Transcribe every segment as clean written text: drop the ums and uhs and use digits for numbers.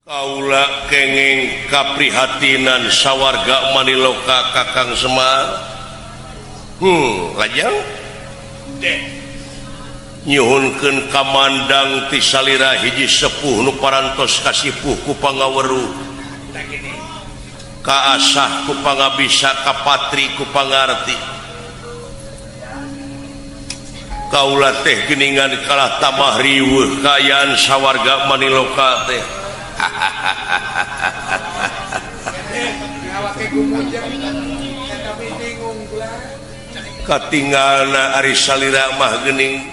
Kaula kenging kaprihatinan sawarga Maniloka Kakang Semar. Lajang deh nyuhunkeun kamandang ti salira hiji sepuh nu parantos kasipuh ku pangaweruh, kaasah ku pangabisa, kapatri ku pangarti. Kaula teh geuningan kalah tamah riweuh kayaan sawarga Maniloka teh. Katinggalna ari salira mah geuning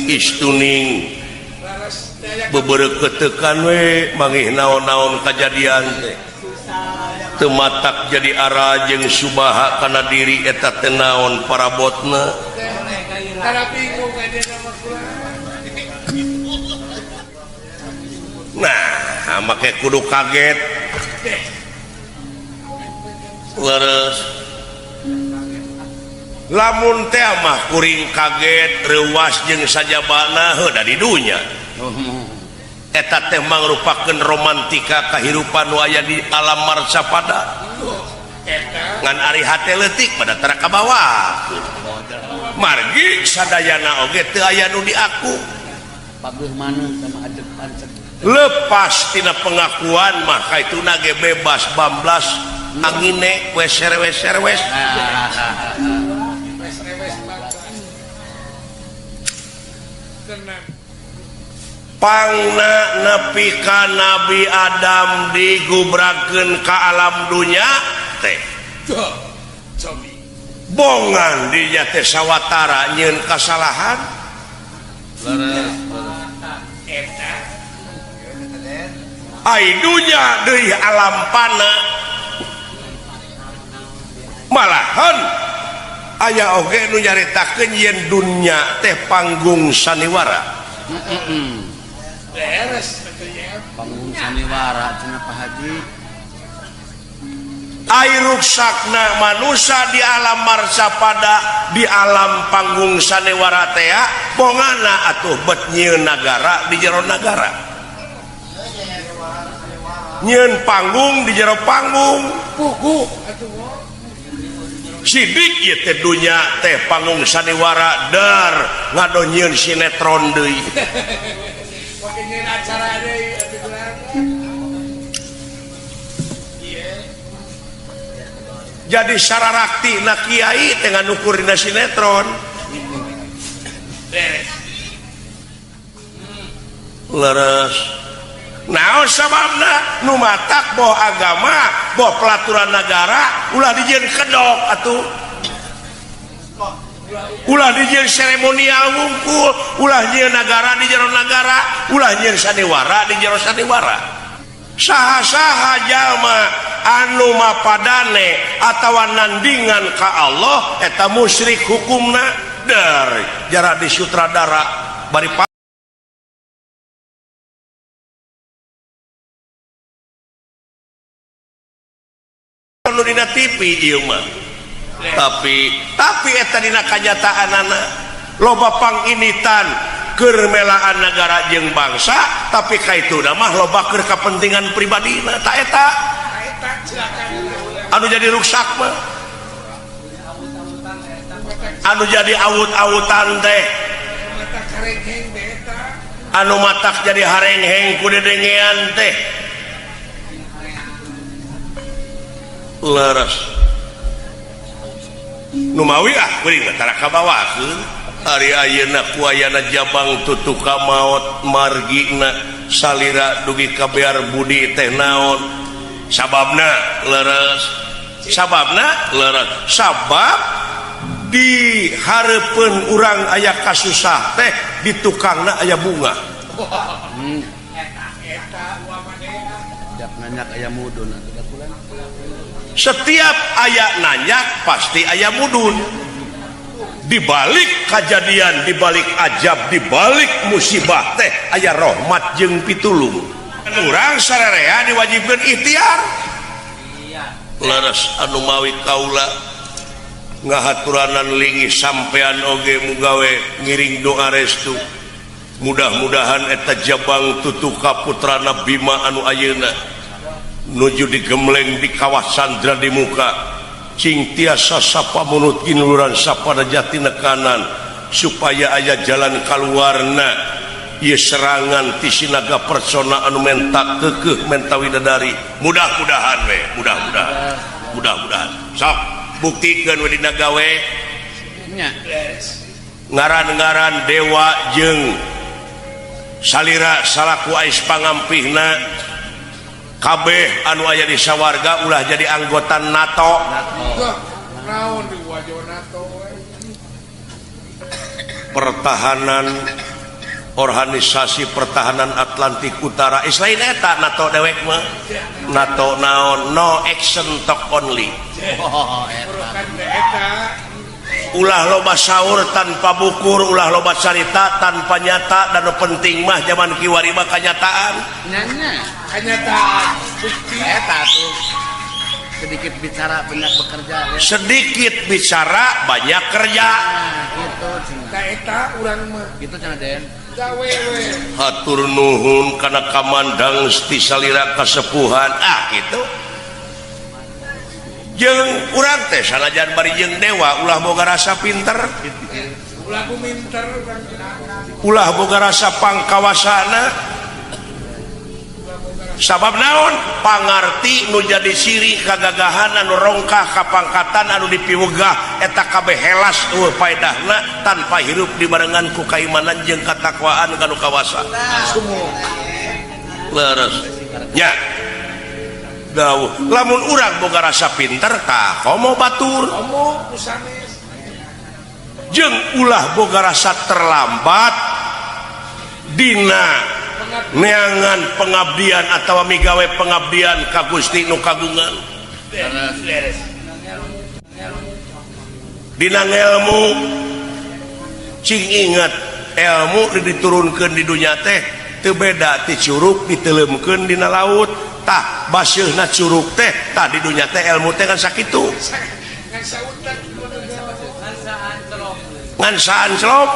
istuning bebereu ketekan we mangih naon-naon kajadian teh teu matak jadi ara jeung subaha kana diri eta teh naon parabotna. Nah, make kudu kaget leres. Lamun teh mah kuring kaget reuwas jeung sajabana heuh da di dunya. Eta teh mangrupakeun romantika kahirupan nu aya di alam marcapada. Ngan ari hate leutik pada tara kabawah. Margi sadayana oge teu aya nu diaku. Paguh maneh sama ajeg pancet. Lepas tina pengakuan mah kaituna ge bebas bamblas angine weser-weser wes. Pangna nepi ka Nabi Adam digubrakeun ka alam dunya teh bongan dinya teh sawatara nyieun kasalahan. Ai dunya deui alam pana malahan aya oge nu nyaritakeun yen dunya teh panggung saniwara. Beres panggung saniwara cenah Pak Haji. Ai ruksakna manusia di alam marcapada di alam panggung saniwara teh bongana atuh bet nyieun nagara di jero nagara. Nyieun panggung di jero panggung sidik ieu teh dunya teh panggung saniwara dar ngado nyieun sinetron deui. Jadi sararakti na kiai tengah nukur dina sinetron. Leres. Naon sababna nu matak boh agama, boh pelaturan negara ulah dijieun kedok atuh. Ulah dijieun seremonial ngungkul, ulah nyieun nagara di jero nagara, ulah nyieun saniwara di jero saniwara. Saha-saha jalma anu mapadane atawa nandingan ka Allah eta musyrik hukumna dari jara di sutradara bari anu dina TV ieu mah. Tapi eta dina kanyataanana loba panginitan keur melaan negara jeung bangsa, tapi kaituna mah loba keur kapentingan pribadina. Ta eta anu jadi ruksak mah, anu jadi awut-awutan teh, anu matak jadi harengheng ku dedengean teh. Leres numawi kuring tara kabawakeun ari ayeuna ku ayana jabang tutuka maot margina salira dugi ka bear budi teh naon sababna leres. Sabab di hareupeun urang aya kasusah teh di tukangna aya bunga. Tiap nanyak aya mudun atuh kakulan. Setiap aya nanyak pasti aya mudun. Di balik kejadian, di balik ajab, di balik musibah teh aya rahmat jeung pitulung. Urang sararea diwajibkeun ikhtiar. Leres anu mawi kaula ngahaturanan linggih sampean oge mugawe ngiring doa restu mudah-mudahan eta Jabang tutuka putrana Bima anu ayeuna nuju digemleng di kawasan Dradi Muka cing tiasa sapamunut kinuluran sapada jatina kanan supaya aya jalan kaluarna ieu serangan ti sinaga persona anu menta keukeuh menta widadari mudah-mudahan we mudah-mudahan sok buktikeun we dina gawe nya ngaran-ngaran dewa jeung salira salaku ais pangampihna kabeh anu aya di sawarga ulah jadi anggota NATO. Naon di wajah NATO Pertahanan Organisasi Pertahanan Atlantik Utara lain eta NATO dewek mah NATO naon no action talk only bukan eta ulah loba saur tanpa bukur ulah loba carita tanpa nyata dan penting mah zaman kiwari mah kanyataan nya kenyataan bukti eta tuh sedikit bicara banyak bekerja ya. sedikit bicara banyak kerja Gitu cenah. ka eta urang mah Gitu cenah Den. gawe we hatur nuhun kana kamandang ti salira kasepuhan gitu jeung urang teh sanajan bari jeung dewa ulah boga rasa pinter ulah minter urang ulah boga rasa pangkawasana sabab naon pangarti nu jadi siri kagagahan anu rongkah kapangkatan anu dipiwegah eta kabeh helas paedahna tanpa hirup dibarengan ku kaimanan jeung katakwaan kanu kawasa leres nya dawuh lamun urang boga rasa pinter tah komo batur omong kusanes jeung ulah boga rasa terlambat dina neangan pengabdian atau migawe pengabdian ka Gusti nu kagungan dina ilmu cing ingat ilmu diturunkeun di dunya teh teu beda ti curug diteuleumkeun dina laut tah baseuhna curug teh tah di dunya teh ilmu teh kan sakitu ngan sautan ngan saanclok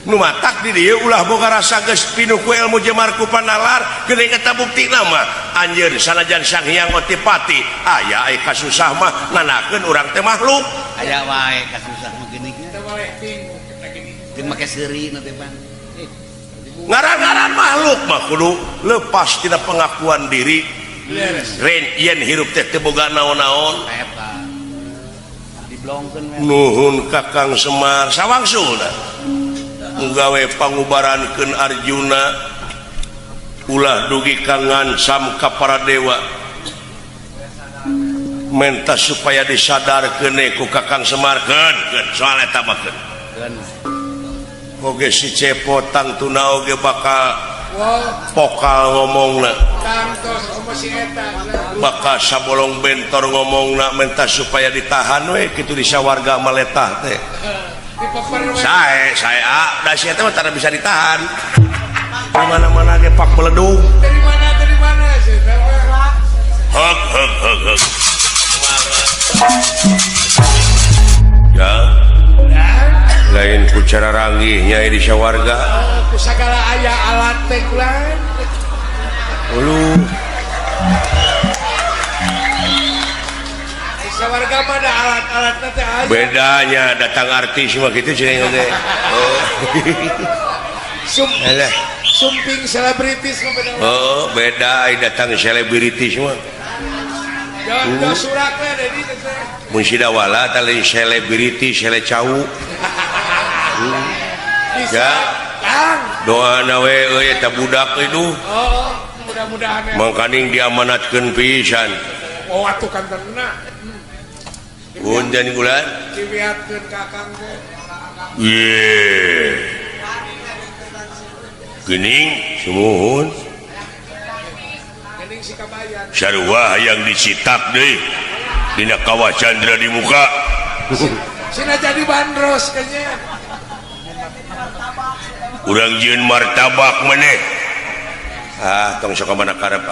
nu matak di dieu ulah boga rasa geus pinuh ku ilmu jemarku panalar geuning eta buktina mah anjeun sanajan Sang Hyang Otipati aya ai kasusah mah nanakeun urang teh makhluk Aya wae kasusah mah geuning. kita boleh bingung kita gini Teu make seuri na teh Bang. ngaran-ngaran makhluk mah kudu lepas tina pengakuan diri beres yen hirup teh teu boga naon-naon Eta. Diblongkeun we. nuhun Kakang Semar sawangsulna nggawe pangubarankeun Arjuna ulah dugi kangan sam ka para dewa menta supaya disadarkeun ku Kakang Semar keun soal eta mah keun Keun. oge si Cepotang tuna oge bakal wow pokal ngomongna tangtos omo si eta bakal sabolong bentor ngomongna menta supaya ditahan we kitu di sawarga maletah teh di paper we saya da sia teh mah tara bisa ditahan di mana-mana ge pak meledung dari mana sih hek ya lain ku cara ranggihnya di sawarga ku sagala aya alat teh kulan ulu sawarga mah ada alat-alat teh aja bedanya datang artis mah gitu cenah oge alah sumping selebritis mah beda oh beda ai datang selebritis mah jangan surat we dedi teh mun sida wala tali selebriti sele cau bisa Ya. Kang doana we euy eta budak itu oh mudah-mudahan ya mangkaning diamanatkeun pisan oh atuh kan tenang punten bulan dibiarkeun kakang teh ye geuning sumuhun geuning si kabayan sarua hayang dicitak deui dina kawah Candra di muka sina jadi bandros kayaknya urang jieun martabak maneh tong sok ka mana karep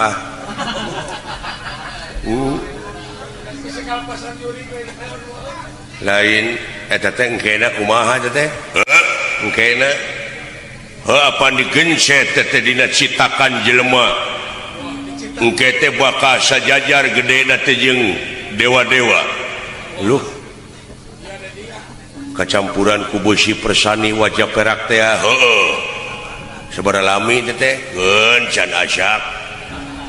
sekal pasar juri we lain eta teh engkena kumaha eta teh engkena apa digencet teh dina citakan jelema engke teh bakal sajajar gedena teh jeung dewa-dewa luh kacampuran ku beusi persani wajah perak teh heueuh sabaraha lami teh can asyak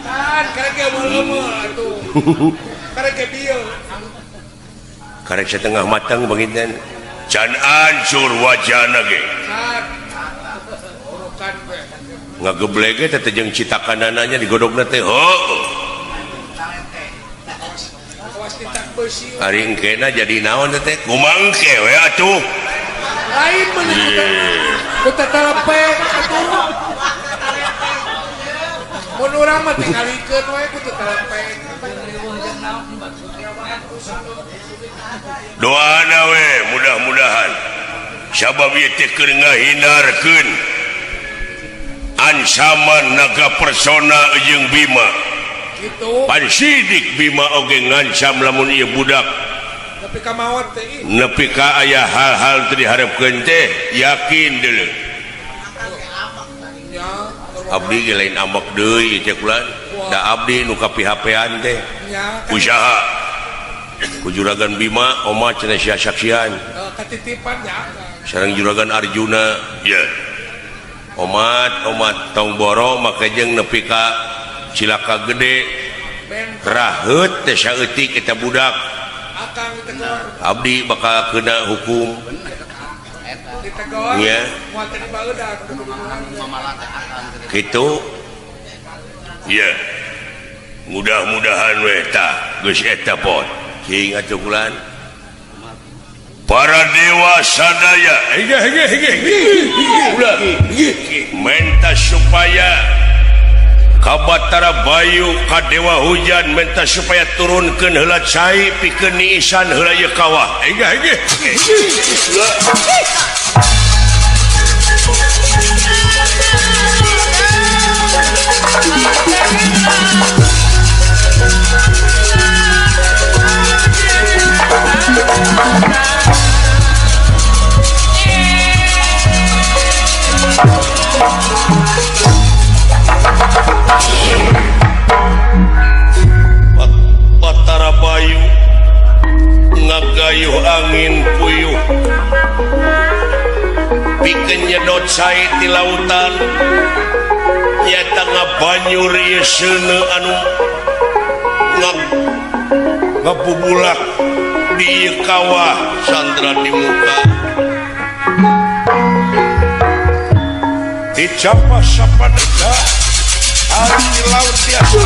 kan karek leumeul atuh karek dieu karek setengah matang begitu can ancur wajahna ge kan urukan we ngageblek ge teh jeung citakanananya digodogna teh heueuh awas ditak beusi ari engkena jadi naon teh kumangke we atuh lain meunang kudu telepek atuh mun urang mah tingalikeun we kudu telepek doana we mudah-mudahan sabab ieu teh keur ngahindarkeun ancaman naga persona jeung Bima gitu pan sidik Bima oge ngancam lamun ieu budak tapi kamawat teh nepi ka aya hal-hal teu diharepkeun teh yakin deuleu nya abdi ge lain ambek deui teh kulan da abdi nu kapihapean teh nya usaha ku juragan Bima oma cenah sia saksian katitipan ya sareng juragan Arjuna ya omat tong boro make jeung nepi ka cilaka gede ben raheut teh saeutik eta budak akang ditegor abdi bakal kena hukum ditegor nya moal teh dibaeudak kitu ya mudah-mudahan we tah geus eta pot cing atuh kulan para dewa sadaya ulah menta supaya kabatara bayu ka dewa hujan menta supaya turunkeun heula cai pikeun niisan heula ieu kawah Batara bayu ngagayuh angin puyuh pikeun nyedot cai ti lautan nyata ngabanyur ieu seuneu anu ngabubulak di ieu kawah sandra di muka dicapa sapadega ari di laut tiasa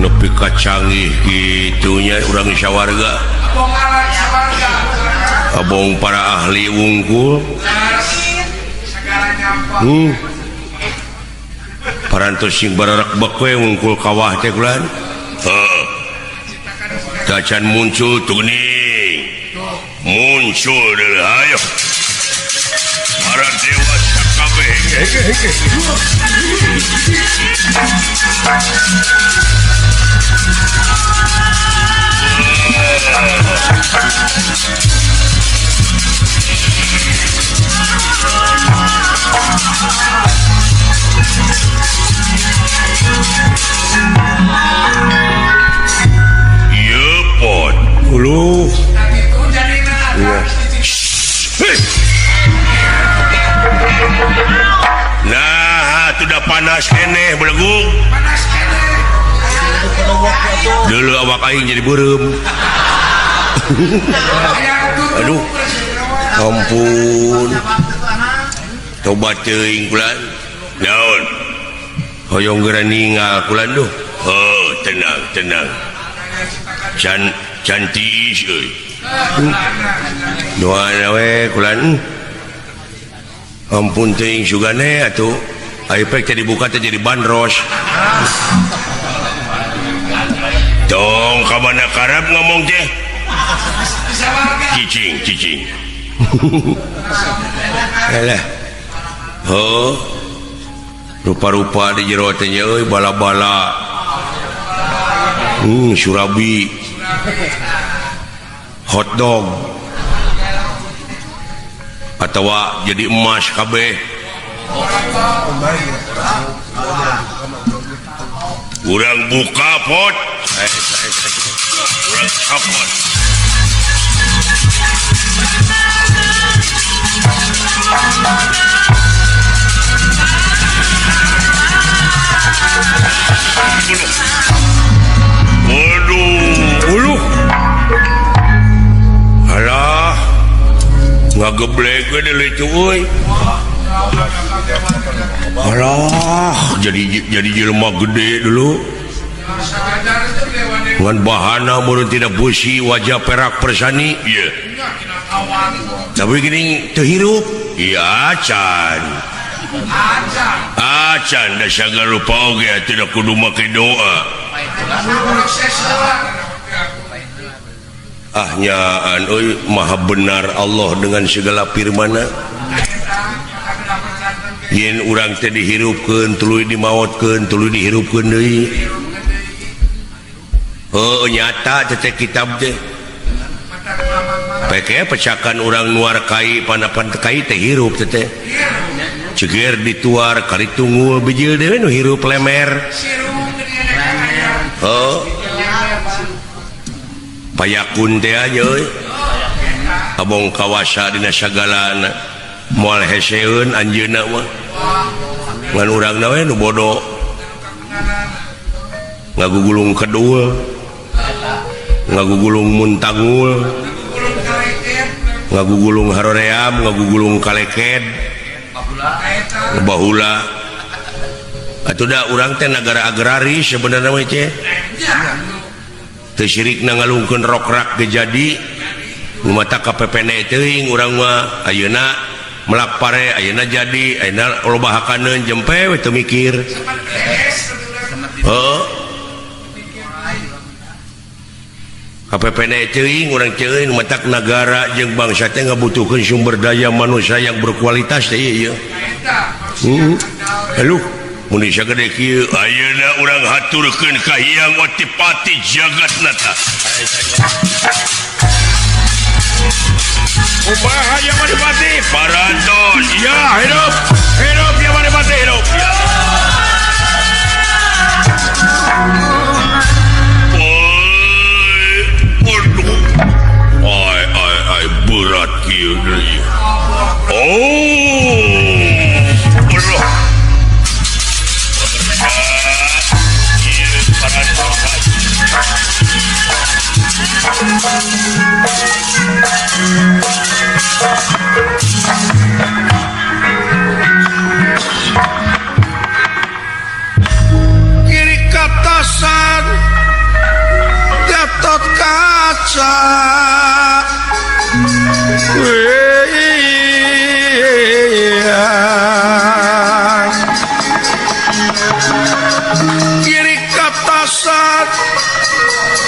nepi ka canggih kitunya urang sawarga bongalan sawarga abong para ahli wungkul segala nyampah parantos sing bararak bakwe wungkul kawah teh kulan tacan muncul tuning muncul deui ayo para dewa sakabeh ieu pot uluh tadi itu jadina nah sudah panas keneh belegug panas kene dulu awak aing jadi beureum aduh ampun coba teuing kulan no hoyong geura ningal kula duh. Oh, tenang. Can tiis euy. Doana we kula. Ampun teuing sugane atuh. Aipek teh dibuka teh jadi bandros. Tong ka mana karab ngomong teh? Cicing. Alah. Oh. Rupa-rupa di jero teh euy bala-bala. Surabi. Hot dog. Atawa jadi emas kabeh. Urang buka pot. Urang kapot. Waduh, alah, ngageblek we deuleu cuy. Alah, jadi jelema gede dulu. Ngan bahana mun tidak busi wajah perak persani, iya. Tapi gini teu hirup. Iya, Acan da sagala rupa oge tidak kudu make doa. Nyaan euy maha benar Allah dengan segala firman-Na. Yen urang teh dihirupkeun tuluy dimaotkeun tuluy dihirupkeun deui. Heuh nyata teh kitab teh. Peke pecakan urang nuar kai panapan kai teh hirup teh. Ceger dituar kari tunggul bijil dewe nu hirup lemer. Oh. Payakun teh aja euy. Abong kawasa dina sagalana. Moal heseun anjeunna mah. Ngan urangna we nu bodoh. Ngagugulung kedul. Ngagugulung muntangul. Ngagugulung haroream, ngagugulung kaleked. Bahula atuh da urang teh negara agraris sebenarnya we teh teu sirikna ngalungkeun rokrak ge jadi mata KPPN teuing urang mah ayeuna melak pare ayeuna jadi ayeuna loba hakaneun jempe we teu mikir. Heeh KPPN teuing urang teuing matak negara jeung bangsa teh ngabutuhkeun sumber daya manusia yang berkualitas teh ieu. Halo, mun sagede kieu ayeuna urang haturkeun ka Hyang Otipati Jagatnata. Upaha Hyang Otipati parantos. Ya, hidup Hyang Otipati hidup. Ai berat kieu deui. Oh. Kiri katasan Gatot Kaca kiri katasan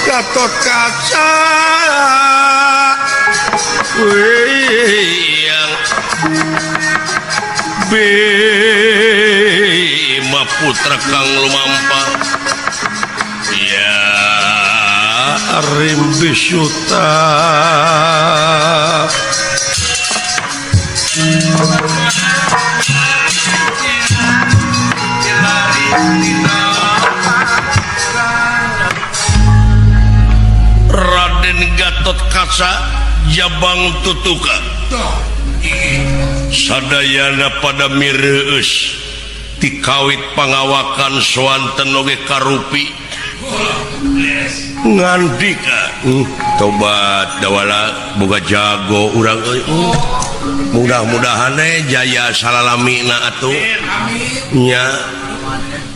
Gatot Kaca yang Bima Putra Kang Lumampa ya Rimbi Suta Raden Gatot Kaca Jabang Tutuka sadayana pada mireus tikawit pangawakan swanten oge karupi ngandika tobat dawala boga jago urang euy mudah-mudahan jaya salalamina atuh nya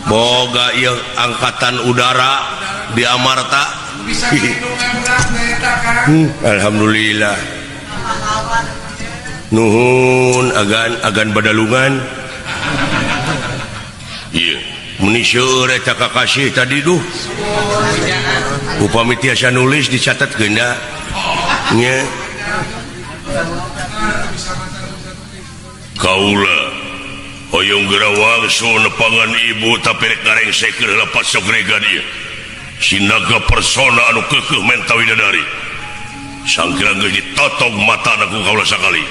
boga ieu angkatan udara di Amarta. Bisa dilindungan ulah eta Kang. Alhamdulillah. Nuhun agan badalungan. Iya, meni seueur eta kakasih tadi duh. Upami tiasa nulis dicatatkeun da. Nya. Kaula hoyong gerawang so nepangan ibu tapi rek ngarengseukeun heula pasogrega dia. Sinaga persona anu keukeuh menta widadari. Sangkira geus ditotog matana ku kaula sakali.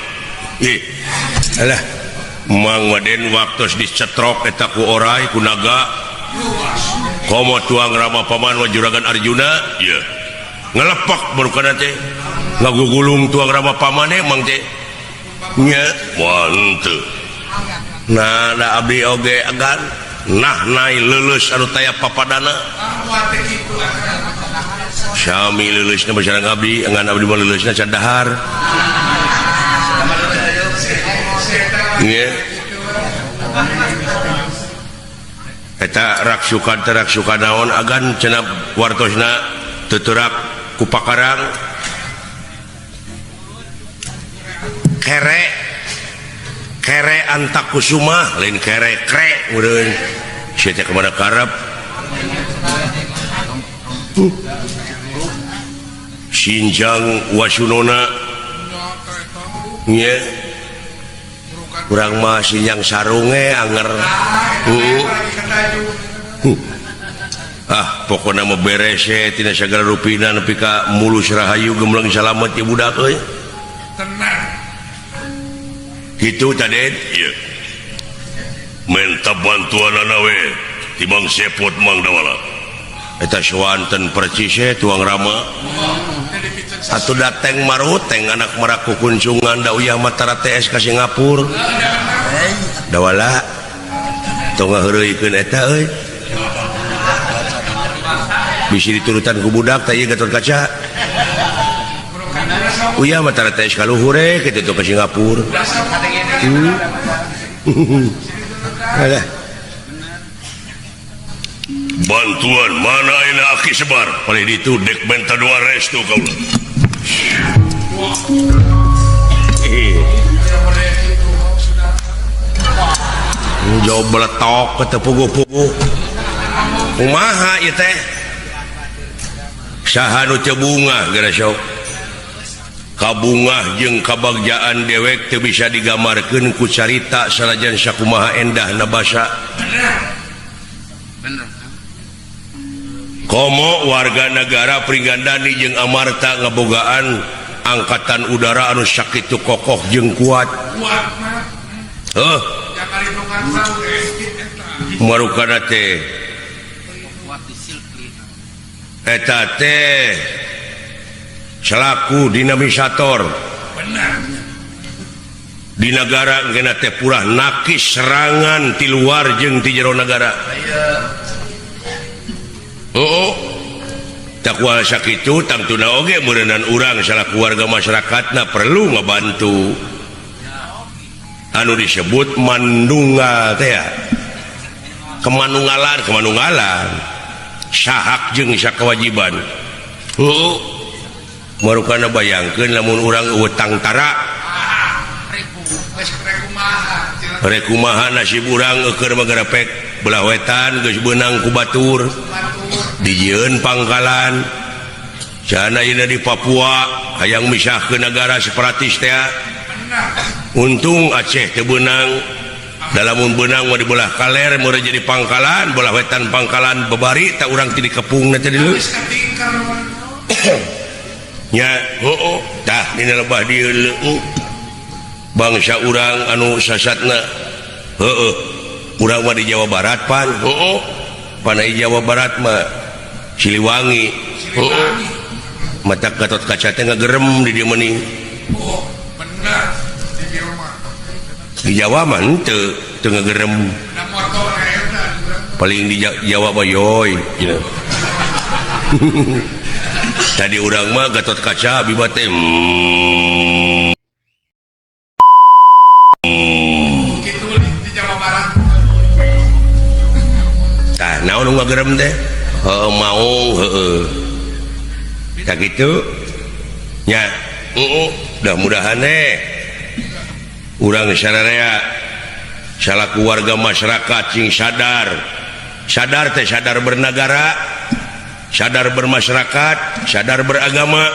Alah, Mang Waden waktu dicetrok eta ku orai ku naga. Komo tuang Rama Paman wa Juragan Arjuna, ya. Ngelepak baru kana teh. Ngagugulung tuang Rama Pamane Mang teh. Nya, wah henteu. Nah, da abdi oge agan nah naik lulus anu taya papadana. Sami lulusna basareng abdi, ngan abdi mah lulusna can dahar. Iya. Eta raksukan naon agan cenah wartosna tuturak ku pakarang kere antakusuma lain kere meureun sia teh kemana karep Sinjang wasunona nya urang mah sinjang sarunge anger pokona mah beres tina sagala rupina nepi ka mulus rahayu gemlang salamet ya budak euy Tenang. kitu taden ieu menta bantuanana we tibang sepot Mang Dawala eta soanten percis tuang Rama atuh dateng marut teng anak merak kukunjungan da uyah matara TS ka Singapura Dawala tong ngaheureuikeun eta euy bisi diturutan ku budak teh ieu Gatot Kaca uyah matara TS ka luhur kitu ka Singapura alah bantuan mana ayeuna aki sebar paling ditu dek menta dua restu kaula jauh beletok kata pugu-pugu kumaha ieu teh saha nu teu bunga gara sok kabungah jeung kabagjaan dewek teu bisa digambarkeun ku carita sanajan sakumaha endahna basa komo warga negara Pringgandani jeung Amarta ngabogaan angkatan udara anu sakitu kokoh jeung kuat marukana teh eta teh selaku dinamisator di negara ngena teh purah nakis serangan ti luar jeung ti jero negara tak kuasa kitu tangtuna oge meureunnan urang salaku warga masyarakatna perlu ngabantu anu disebut mandunggal teh kemanunggalan sahak jeung sakawajiban marukana bayangkeun lamun urang utang tara rekumaha nasib urang keur magarepek belah wetan geus beunang ku batur dijieun pangkalan jana ieu di Papua hayang misahkeun negara separatis teh untung Aceh teu beunang dalamun beunang mah dibelah kaler meureun jadi pangkalan belah wetan pangkalan babari tak urang ti dikepungna teh dieu nya tah dina lebah dieu bangsa urang anu sasatna urang mah di Jawa Barat pan panai Jawa Barat mah Siliwangi mata Gatot Kaca teh ngagerem di dieu meuning bener di Jawa mah henteu teu ngagerem paling di Jawa mah yoy gitu. Tadi urang mah Gatot Kaca abi mah teh gitu di Jawa Barat gerem teh mau kayak gitu nya mudah-mudahan urang sararea salah keluarga masyarakat sing sadar teh sadar bernegara, sadar bermasyarakat, sadar beragama,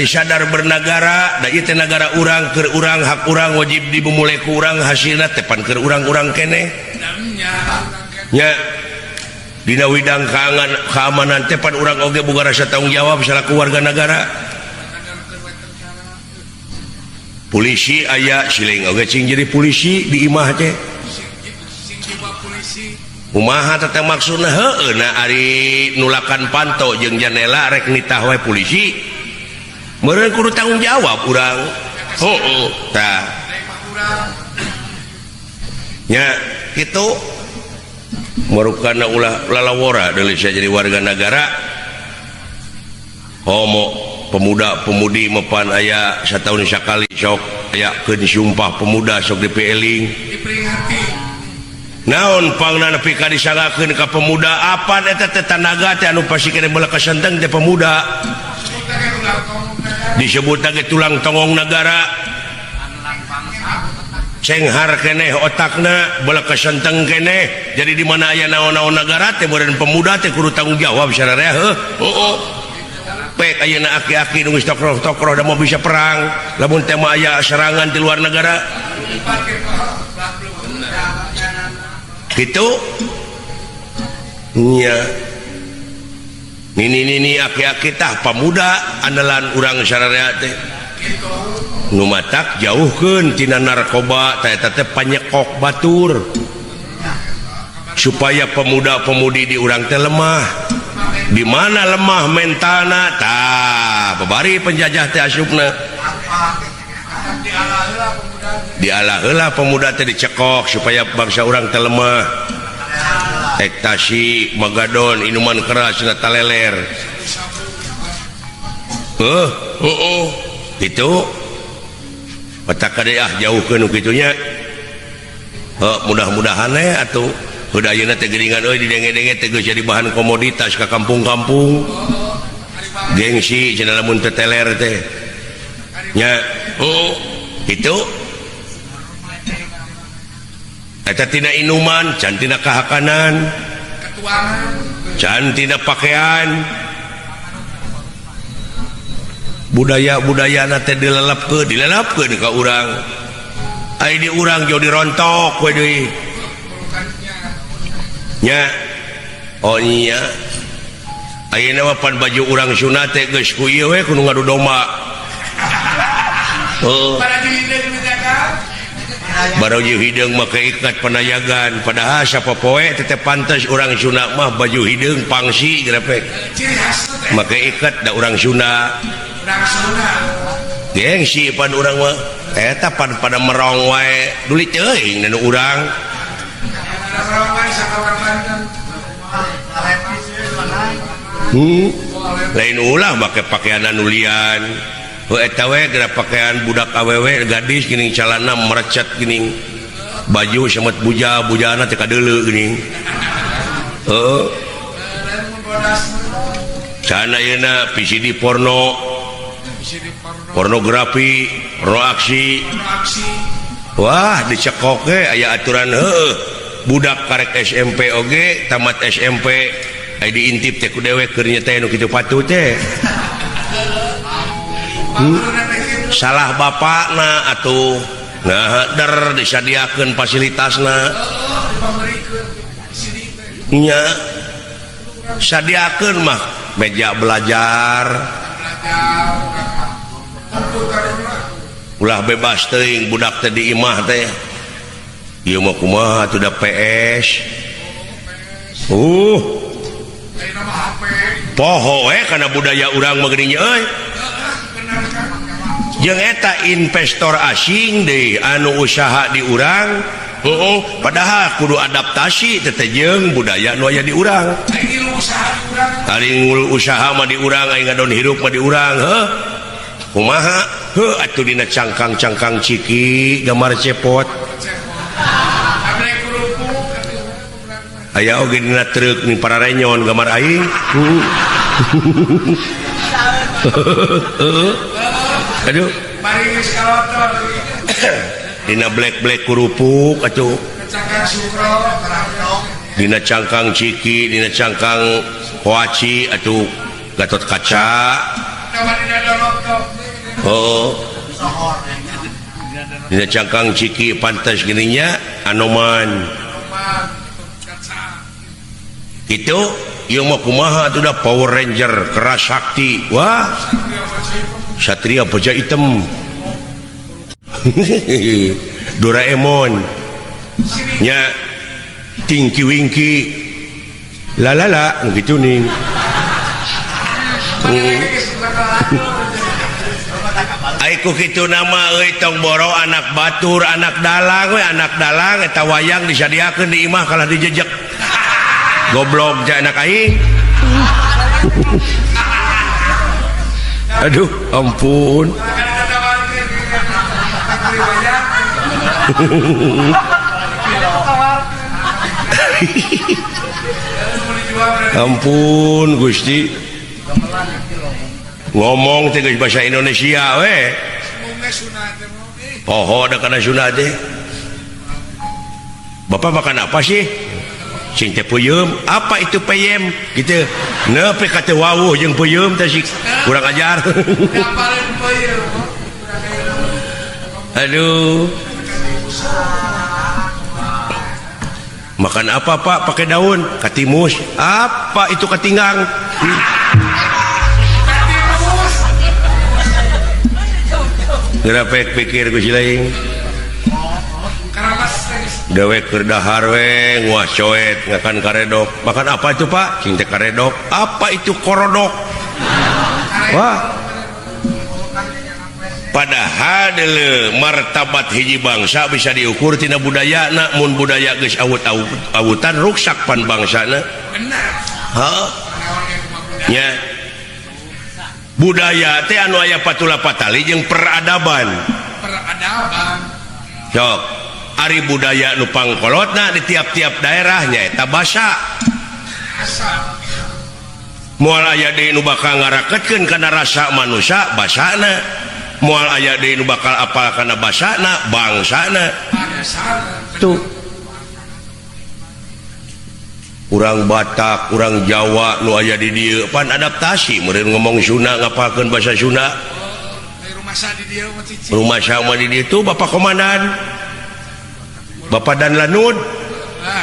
sadar bernegara, da ieu negara urang keur urang hak urang wajib dibumulai ku urang hasilna tepan keur urang-urang keneh nya dina widang keamanan tepan urang oge boga rasa tanggung jawab selaku warga negara. Polisi aya siling oge cing jadi polisi di imah teh kumaha teh maksudna heueuh na ari nulakan panto jeung janela rek nitah wae polisi meureun kudu tanggung jawab urang tah nya kitu marukana ulah lalawora deui jadi warga negara homo pemuda-pemudi mepan aya satahun sakali sok aya keun sumpah pemuda sok dipieling naon pangna nepi ka disangakeun ka pemuda apa eta teh tanaga teh anu pasti kena beula kasenteng teh pemuda disebut ge tulang tongong negara cenghar keneh otakna beula kasenteng keneh jadi di mana aya naon-naon negara teh meureun pemuda teh kudu tanggung jawab sararea pek ayeuna aki-aki nu geus tokroh-tokroh da mau bisa perang lamun teh mah aya serangan di luar negara gitu nya nini aki-aki tah pemuda andalan urang sararea teh nu matak jauhkeun tina narkoba tah eta teh panyekok batur supaya pemuda-pemudi di urang teh lemah. Di mana lemah mentalna tah babari penjajah teh asupna dialah heula pemuda teh dicekok supaya bangsa urang teh lemah ekstasi magadon inuman keras na taleler itu otak kade jauhkeun nu kitu nya mudah-mudahan atuh udah ayeuna teh geuningan euy didenge-denge teh geus jadi bahan komoditas ka kampung-kampung gengsi cenah lamun teh teler teh nya itu eta tina inuman can tina kahakanan can tina pakaian budaya-budayana teh dilelepkeun ka urang ai di urang jauh dirontok we deui nya oh iya ayeuna mah pan baju urang sunat teh geus ku ieu we kudu ngadu domba baraji hideung make ikat panayagan padahal sapopoe teh pantes urang sunat mah baju hideung pangsi grepek make ikat da urang Sunda gengsi pan urang mah eta pan pada merong wae dulit teuing nu urang lain ulah make pakaian nulian eta we geura pakaian budak awewe gadis geuning calana merecet geuning baju semet bujana teh kadeuleu geuning sana yeuna PCD pornografi porno aksi wah dicekok ge aya aturan budak karek SMP oge tamat SMP ai diintip teh ku dewek keur nyeteh nu kitu patuh teh salah bapakna atuh ngahadar disadiakeun fasilitasna nya sadiakeun mah meja belajar ulah bebas teuing budak teh di imah teh ieu mah kumaha atuh da PS poho we kana budaya urang mah geuning euy jeung eta investor asing deui anu usaha di urang padahal kudu adaptasi teh jeung budaya nu aya di urang ari ngul usaha mah di urang ai ngadon hirup mah di urang kumaha atuh dina cangkang-cangkang ciki gambar cepot aya oge dina truk nih para renyon gambar aing. Aduh, Mari geus kalotol. dina black kurupuk atuh. Cangkang sukro, kerandong. Dina cangkang ciki, dina cangkang hoaci atuh gatot kaca. Kawan dina dolok-dolok. Oh. Dina cangkang ciki pantas gininya anoman. Rumah, kaca. Itu yang mau kumaha itu udah Power Ranger keras sakti. Wah, Satria Baja Hitam. Doraemon nya Tinky Winky lalala gitu nih. Aiku kitu nama euy tong boro anak batur anak dalang eta wayang disadiakeun di imah kalah dijejek. Goblok ja anak aing. Aduh, ampun. Ampun Gusti. Ngomong teh geus bahasa Indonesia we. Poho da kana sunat teh. Bapak makan apa sih? Sing teh peuyeum. Apa itu peyem? Gitu. Nepi ka teh wawuh jeung peuyeum teh sih kurang ajar. Aduh. Makan apa Pak? Pakai daun katimus. Apa itu katinggang? Gerapek pikir ku silaing. Dewek keur dahar we nguas coet ngakan karedok. Makan apa itu Pak? Cing teh karedok. Apa itu korodok? Wah. Padahal martabat hiji bangsa bisa diukur tina budayana. Mun budaya geus awut-awutan ruksak pan bangsana. Heeh. Nya budaya teh anu aya patula patali jeung peradaban. Sok ari budaya nu pangkolotna di tiap-tiap daerahnya eta basa. Moal aya deui nu bakal ngarakeutkeun kana rasa manusia basana. Moal aya deui nu bakal apal kana basana bangsana. Tuh. Urang Batak, urang Jawa nu aya di dieu pan adaptasi meureun ngomong Sunda ngapalkeun basa Sunda. Rumah sama di dieu tuh Bapak Komandan. Bapak Dan Lanud.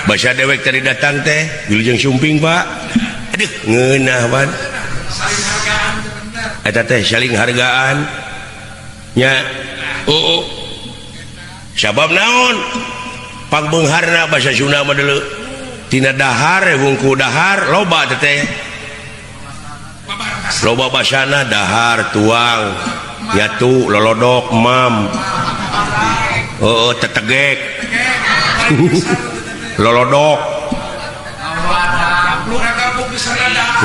Basa dewek tadi datang teh, wilujeng sumping Pak. Aduh, ngeunah pan. Eta teh saling hargaan. Nya sabab naon pangbeungharna basa Sunda mah deuleu tina dahar wungku dahar loba teh loba basana dahar tuang nyatu lolodok mam tetegek lolodok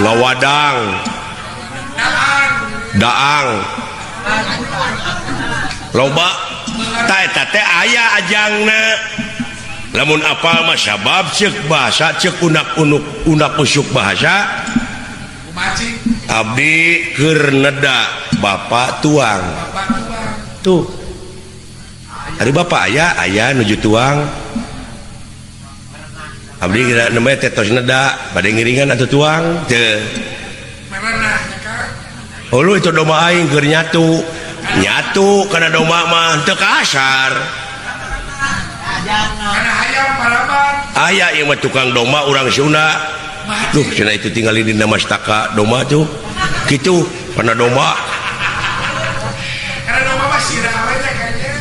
ngawadang daang loba eta teh aya ajangna lamun apal mah sabab ceuk bahasa ceuk unak usuk bahasa abdi keur neda bapak tuang tuh ari bapak aya nuju tuang abdi kira nembe teh tos neda bade ngiringan atuh tuang teu ulu itu domba aing keur nyatu karena domba mah teu kasar karena hayam paraban aya yang mah tukang domba urang Sunda duh cenah itu tinggalin di mastaka domba tuh gitu karena domba mah sirah we kayaknya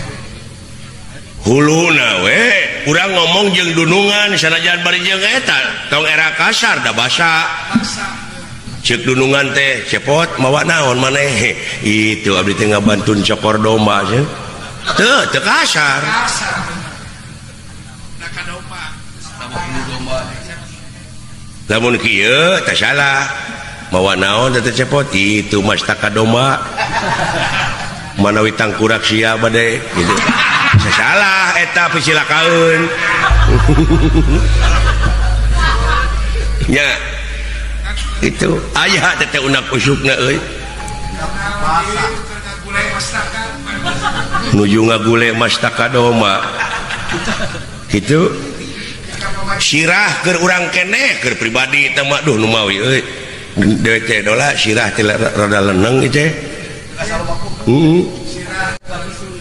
huluna we urang ngomong jeung dunungan sanajan bari jeung eta tong era kasar da basa cek dunungan teh cepot mawa naon maneh itu abdi teh ngabantun cokor domba teu kasar lamun kieu teh salah mawa naon teh cepot itu mastaka domba manawi tangkurak sia bade gitu salah eta pisilakeun nya itu aya teh unak usukna euy gulai mastaka nuju ngagule mastaka doma gitu sirah keur urang keneh keur pribadi teh mah duh nu mawi euy dewe teh dola sirah teh rada leuneng ieu teh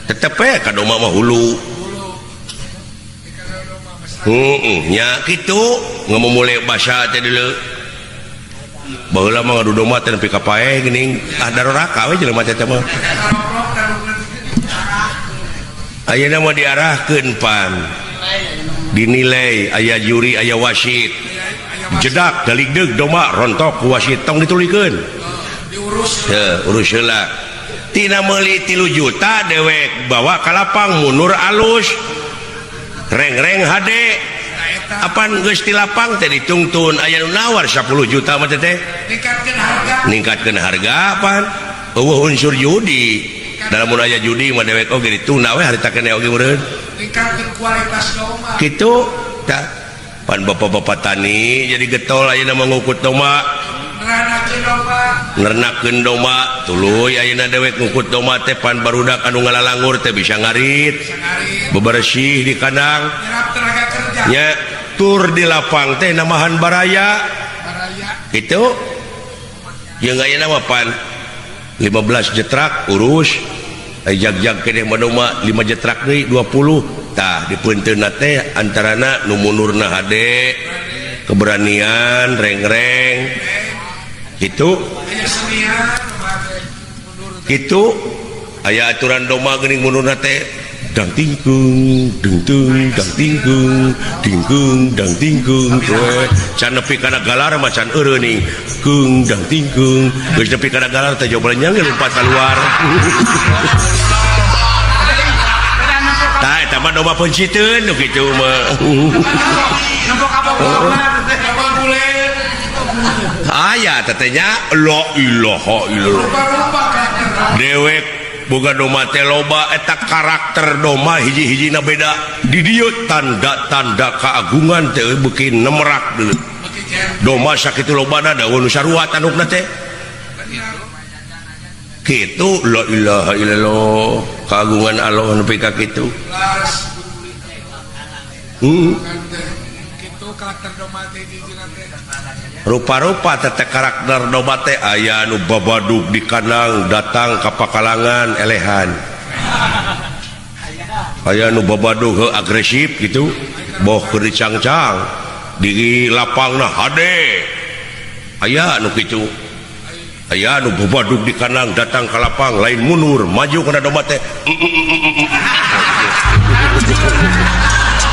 tetep ka doma mah hulu nya kitu ngamumule basa teh deuleu baheula mah ngadu doma teh nepi ka paeh geuning daroraka we jelema teh mah ayeuna mah diarahkeun pan dinilai aya juri aya wasit jedak daligdeug doma rontok ku wasit tong ditulikeun urus heula tina meuli 3 juta dewek bawa ka lapang mundur alus reng-reng HD apaan geus ti lapang teh ditungtun aya nu nawar 10 juta mah teh ningkatkeun harga apaan eueuh unsur judi dalam mun aya judi mah dewek oge dituna we harita keneh oge meureun ningkatkeun kualitas doma kitu tah pan bapak-bapak tani jadi getol ayeuna mah ngukut doma ngernakeun doma tuluy ayeuna dewek ngukut doma teh pan barudak anu ngalalangur teh bisa ngarit bebersih di kandang nya tur di lapang teh namahan baraya itu jeung ayeuna mah pan 15 jetrak urus jag-jag keneh mah doma 5 jetrak deui 20 tah dipeunteunna teh antarana nu munurna hade keberanian reng-reng gitu aya aturan doma geuning munurna teh dang tingkung dengtung dang tingkung tingkung dang tingkung can nepi kana galar mah can eureun kung dang tingkung geus nepi kana galar teh joblenyang lompat keluar tah eta mah doma penciteun nu kitu mah nembok apa aya tetenya la ilaha illallah dewek boga doma teh loba eta karakter doma hiji-hijina beda di dieu tanda-tanda keagungan teh beuki nemerak deui doma sakitu lobana daun saruat anukna teh kitu la ilaha illallah keagungan Allah nepi ka kitu kitu karakter doma teh hijina teh rupa-rupa teteh karakter doma teh aya nu babadug di kandang datang ka pakalangan elehan aya nu babadug agresif gitu boh keur dicangcang di lapangna hade aya nu kitu aya nu babadug di kandang datang ka lapang lain mundur maju kana doma teh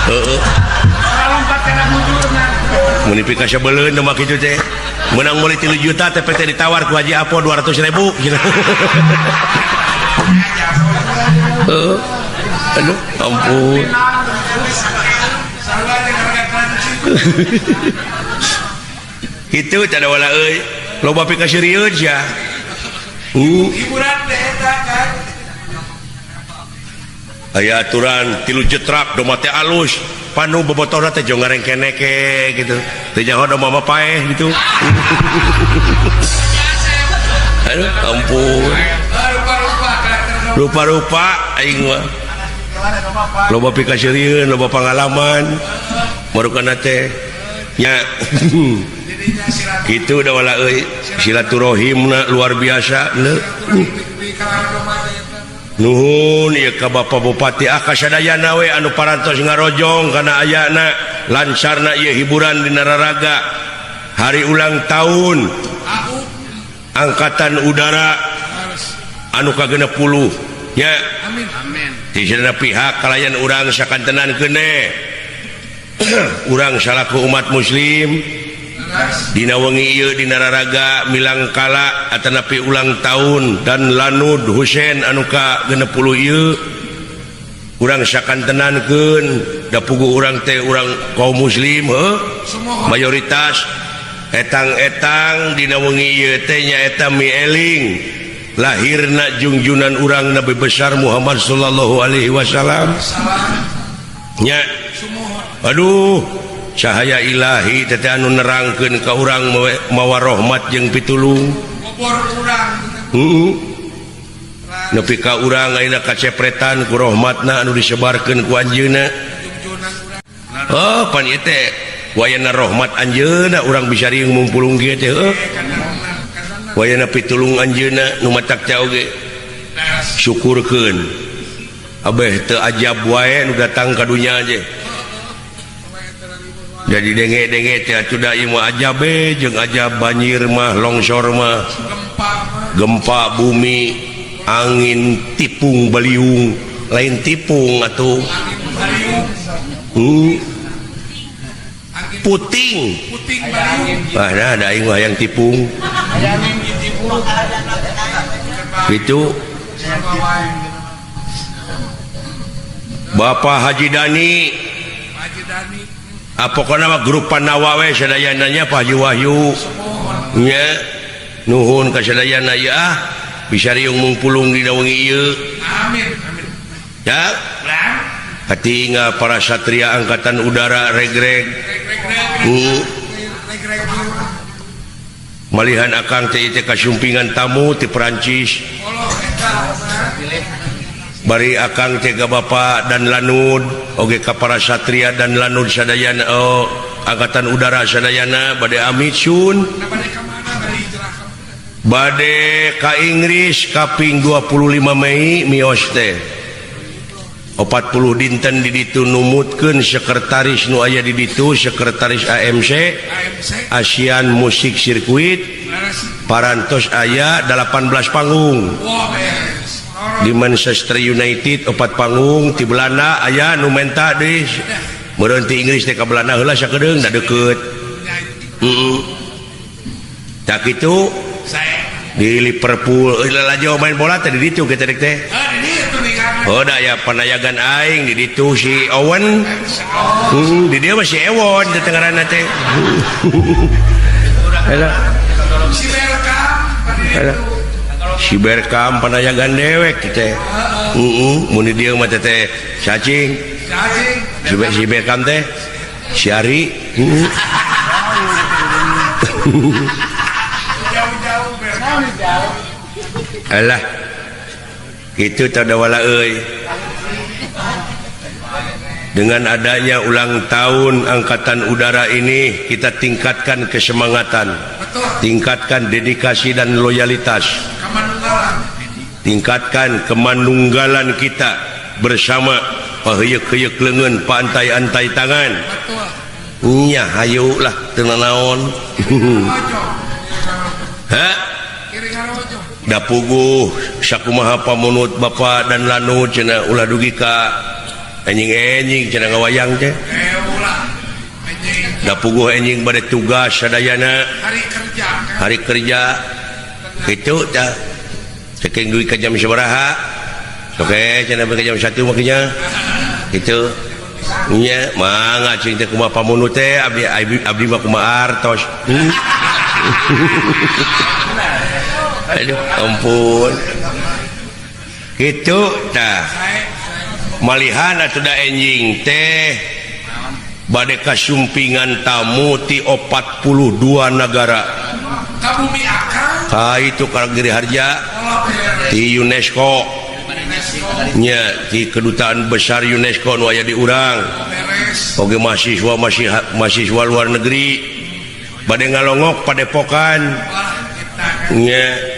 heeh munipi ka sabeuleun mah kitu teh menang meuli 3 juta teh teh ditawar ku Haji Apo 200.000 gitu aduh ampun itu tada wala euy loba pi ka serius ya hiburan teh eta kan aya aturan 3 jetrak doma teh alus panu bobotona teh jong ngareng keneke gitu teh jangan doma mah paeh gitu aduh ampun rupa-rupa aing mah loba pikasirieun loba pengalaman marukana teh nya kitu da wala euy silaturahimna luar biasa nuhun ieu ka Bapak Bupati akasadayana we anu parantos ngarojong kana ayana lancarna ieu hiburan di Nararaga hari ulang tahun Angkatan Udara anu ka-60 nya amin amin di sana pihak kalayan urang sakantenan keuneh urang salaku umat muslim dina wengi ieu di Nararaga milangkala atanapi ulang tahun dan lanud Husein anu ka-60 ieu urang sakantenankeun da puguh urang teh urang kaum muslim mayoritas etang-etang dina wengi ieu teh nyaeta mieling lahirna junjunan urang Nabi besar Muhammad sallallahu alaihi wasallam nya aduh cahaya ilahi teh anu nerangkeun ka urang mawa rahmat jeung pitulung. Obor urang. Nepi ka urang ayeuna kacepretan ku rahmatna anu disebarkeun ku anjeunna. Oh, pan ieu teh wayana rahmat anjeunna urang bisa riung mumpulung kieu teh. Wayana pitulung anjeunna nu matakca oge. Syukurkeun. Abeh teu ajab wae nu datang ka dunya je. Jadi denge-denge teh atuh da ieu mah ajab jeung ajab banjir mah, longsor mah, gempa bumi, angin tipung baliung, lain tipung atuh. Puting baliung. Ada aing mah yang tipung. Gitu. Bapak Haji Dani. Pokoknya mah grup Panawawe sadayananya Pak Haji Wahyu nya nuhun ka sadayana ya bisa riung mungpulung di dawengi ieu. Amin. Ya. Katingal para satria angkatan udara regreg. Malihan akang teh teh kasumpingan tamu ti Perancis. Bari akang teh ka Bapak dan Lanud oge ka para satria dan Lanud sadayana angkatan udara sadayana bade amit sun. Bade ka Inggris kaping 25 Mei mios teh. 40 dinten di ditu numutkeun sekretaris nu aya di ditu sekretaris AMC Asian Music Circuit parantos aya 18 panggung. Di Manchester United 4 panggung, ti Belanda aya nu menta deui meureun ti Inggris teh ka Belanda heula sakedeung da deukeut. Tak kitu di Liverpool lalajo main bola teh di ditu kita dek teh. Oh da aya panayagan aing di ditu si Owen. Di dia masih Ewon di tengaranna teh. Si Berkam panayagan dewek teh. Mun di dieu mah teh cacing. Si Berkam teh si Ari. Alah. Kitu tada wala euy. Dengan adanya ulang tahun Angkatan Udara ini kita tingkatkan kesemangatan, tingkatkan dedikasi dan loyalitas, tingkatkan kemanunggalan kita bersama paheyeuk-heyeuk leungeun pantai-antai tangan. Nya hayu lah teu naon. Ha? Da puguh sakumaha pamunut Bapak dan Lanud cenah ulah dugi ka enjing-enjing cenah ngawayang teh. Da puguh enjing bade tugas sadayana hari kerja. Kitu tah. Saking dugi ka jam sabaraha? Oke, cenah ke jam 1 makanya. Kitu. Nya mangga cing teh kumaha pamunut teh abdi mah kumaha artos. Aduh ampun gitu dah malihan atuh da enjing teh bade kasumpingan tamu ti 42 negara ka bumi akang itu ka Giri Harja ti UNESCO nya ti kedutaan besar UNESCO nu aya di urang oge mahasiswa luar negeri bade ngalongok padepokan nya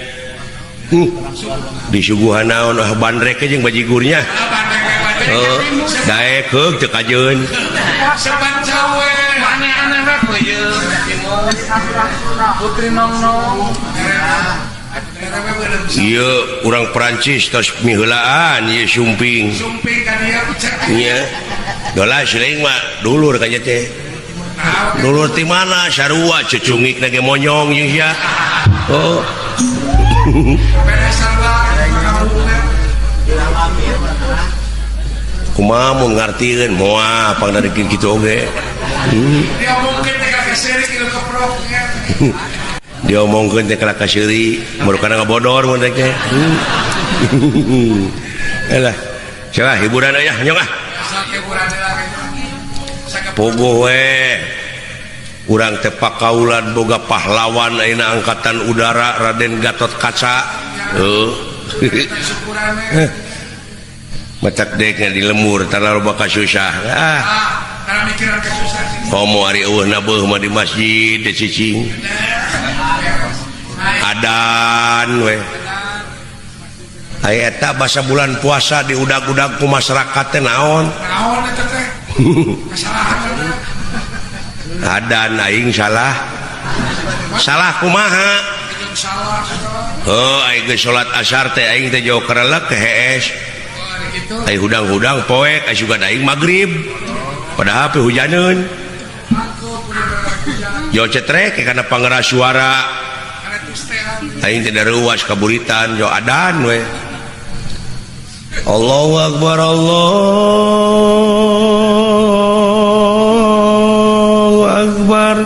disuguhan naon bandrek jeung bajigurnya daek keuk teu kajeun sepan cawe aneh-aneh we ieu putri nong-nong ieu urang Perancis tos miheulaan ieu sumping ka dieu nya dolah seuing mah dulur ka nya teh dulur ti mana sarua cucungik na ge monyong jeung sia oh kumaha mun ngartieun moal pang dadekeun kitu oge. Dia omongkeun teh ka seuri, baru kana ngabodor mun teh. Alah. Salah hiburan aya nyong ah. pogo urang tepak kaulan boga pahlawan ayeuna angkatan udara Raden Gatot Kaca macak deknya di lemur tara loba kasusah karena mikiran kesusah komo ari eueuhna beuh mah di masjid di cicing adan we aya eta basa bulan puasa di udag-udag ku masyarakat teh naon eta teh kesalahan adan aing salah kumaha salah aing geus salat asar teh aing teh jauh karelek ke hees aing hudang-hudang poek aing juga aing magrib padahal pe hujaneun jauh cetrek karena pangeras suara aing teh daruas kaburitan jauh adan we Allahu Akbar Allahu Akbar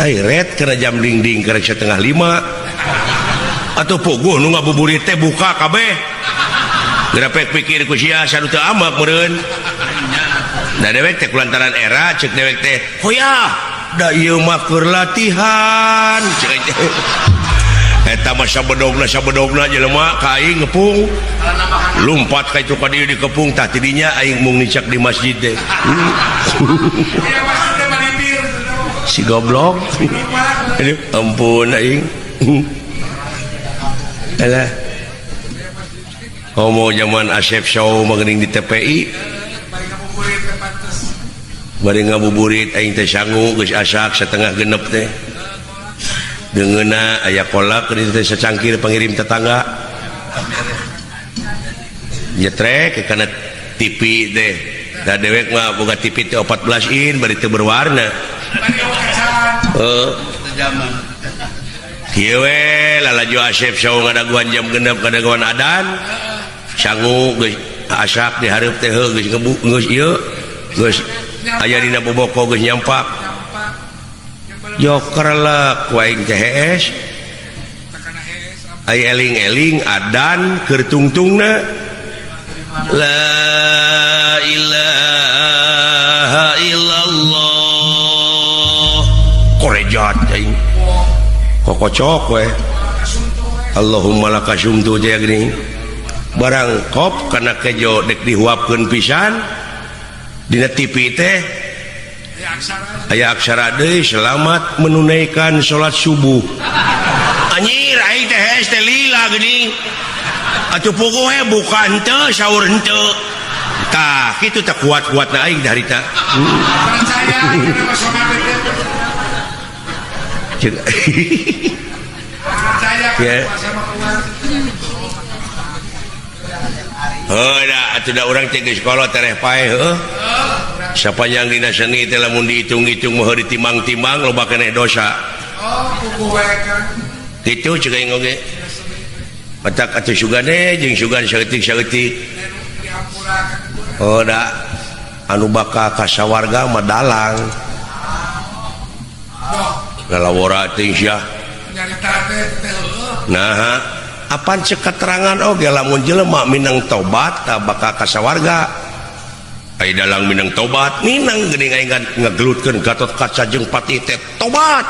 red kena jam ding-ding kena 4:30 atau pogo nu ngabuburit teh buka kabeh geura pek pikir ku sia sanu teu amak meureun da dewek teh kulantaran era ceuk dewek teh hoyah da ieu mah keur latihan ceuk eta mah sabedogna jelema ka aing ngepung lumpat ka itu ka dieu di kepung tah tidinya aing mung nicak di masjid teh si goblok ampun aing alah homo zaman Asep Show mangeuning di TPI bari ngabuburit aing teh sangu geus asak setengah genep teh deungeuna aya kolak di teh secangkir pangirim tetangga nyetrek kana TV teh da dewek mah boga TV teh 14 in bari teu berwarna kieu we lalaju Asep Show ngadaguan jam genep ngadaguan adan sangu geus asak di hareup teh geus geus ieu geus aya dina boboko geus nyampak jokerlek waing teh hees ai eling-eling adan keur tungtungna la ilaha illallah korejat aing kokocok we Allahumma lakasumtu teh geuning barang kop kana kejo dek dihuapkeun pisan dina TV teh aya aksara deui selamat menunaikan salat subuh anjir aing teh hees teh lila geuning atuh pogo we bukan teu saur henteu tah kitu teh kuat-kuatna aing da harita percaya kenapa sama percaya sama kuat da atuh da urang teh geus kolot tereh pae heuh sapanjang dina seni teh lamun dihitung-hitung mah ditimang-timang loba keneh dosa kuku we kan kitu ceuk aing oge matak atuh sugane jeung sugan saeutik-saeutik da anu bakal ka sawarga mah dalang ngalawora teh sia nyarita teh nah apaan cek keterangan oge lamun jelema minang tobat tak bakal ka sawarga ai dalang minang tobat minang geuning aing ngagelutkeun Gatot Kaca jeung Patih teh tobat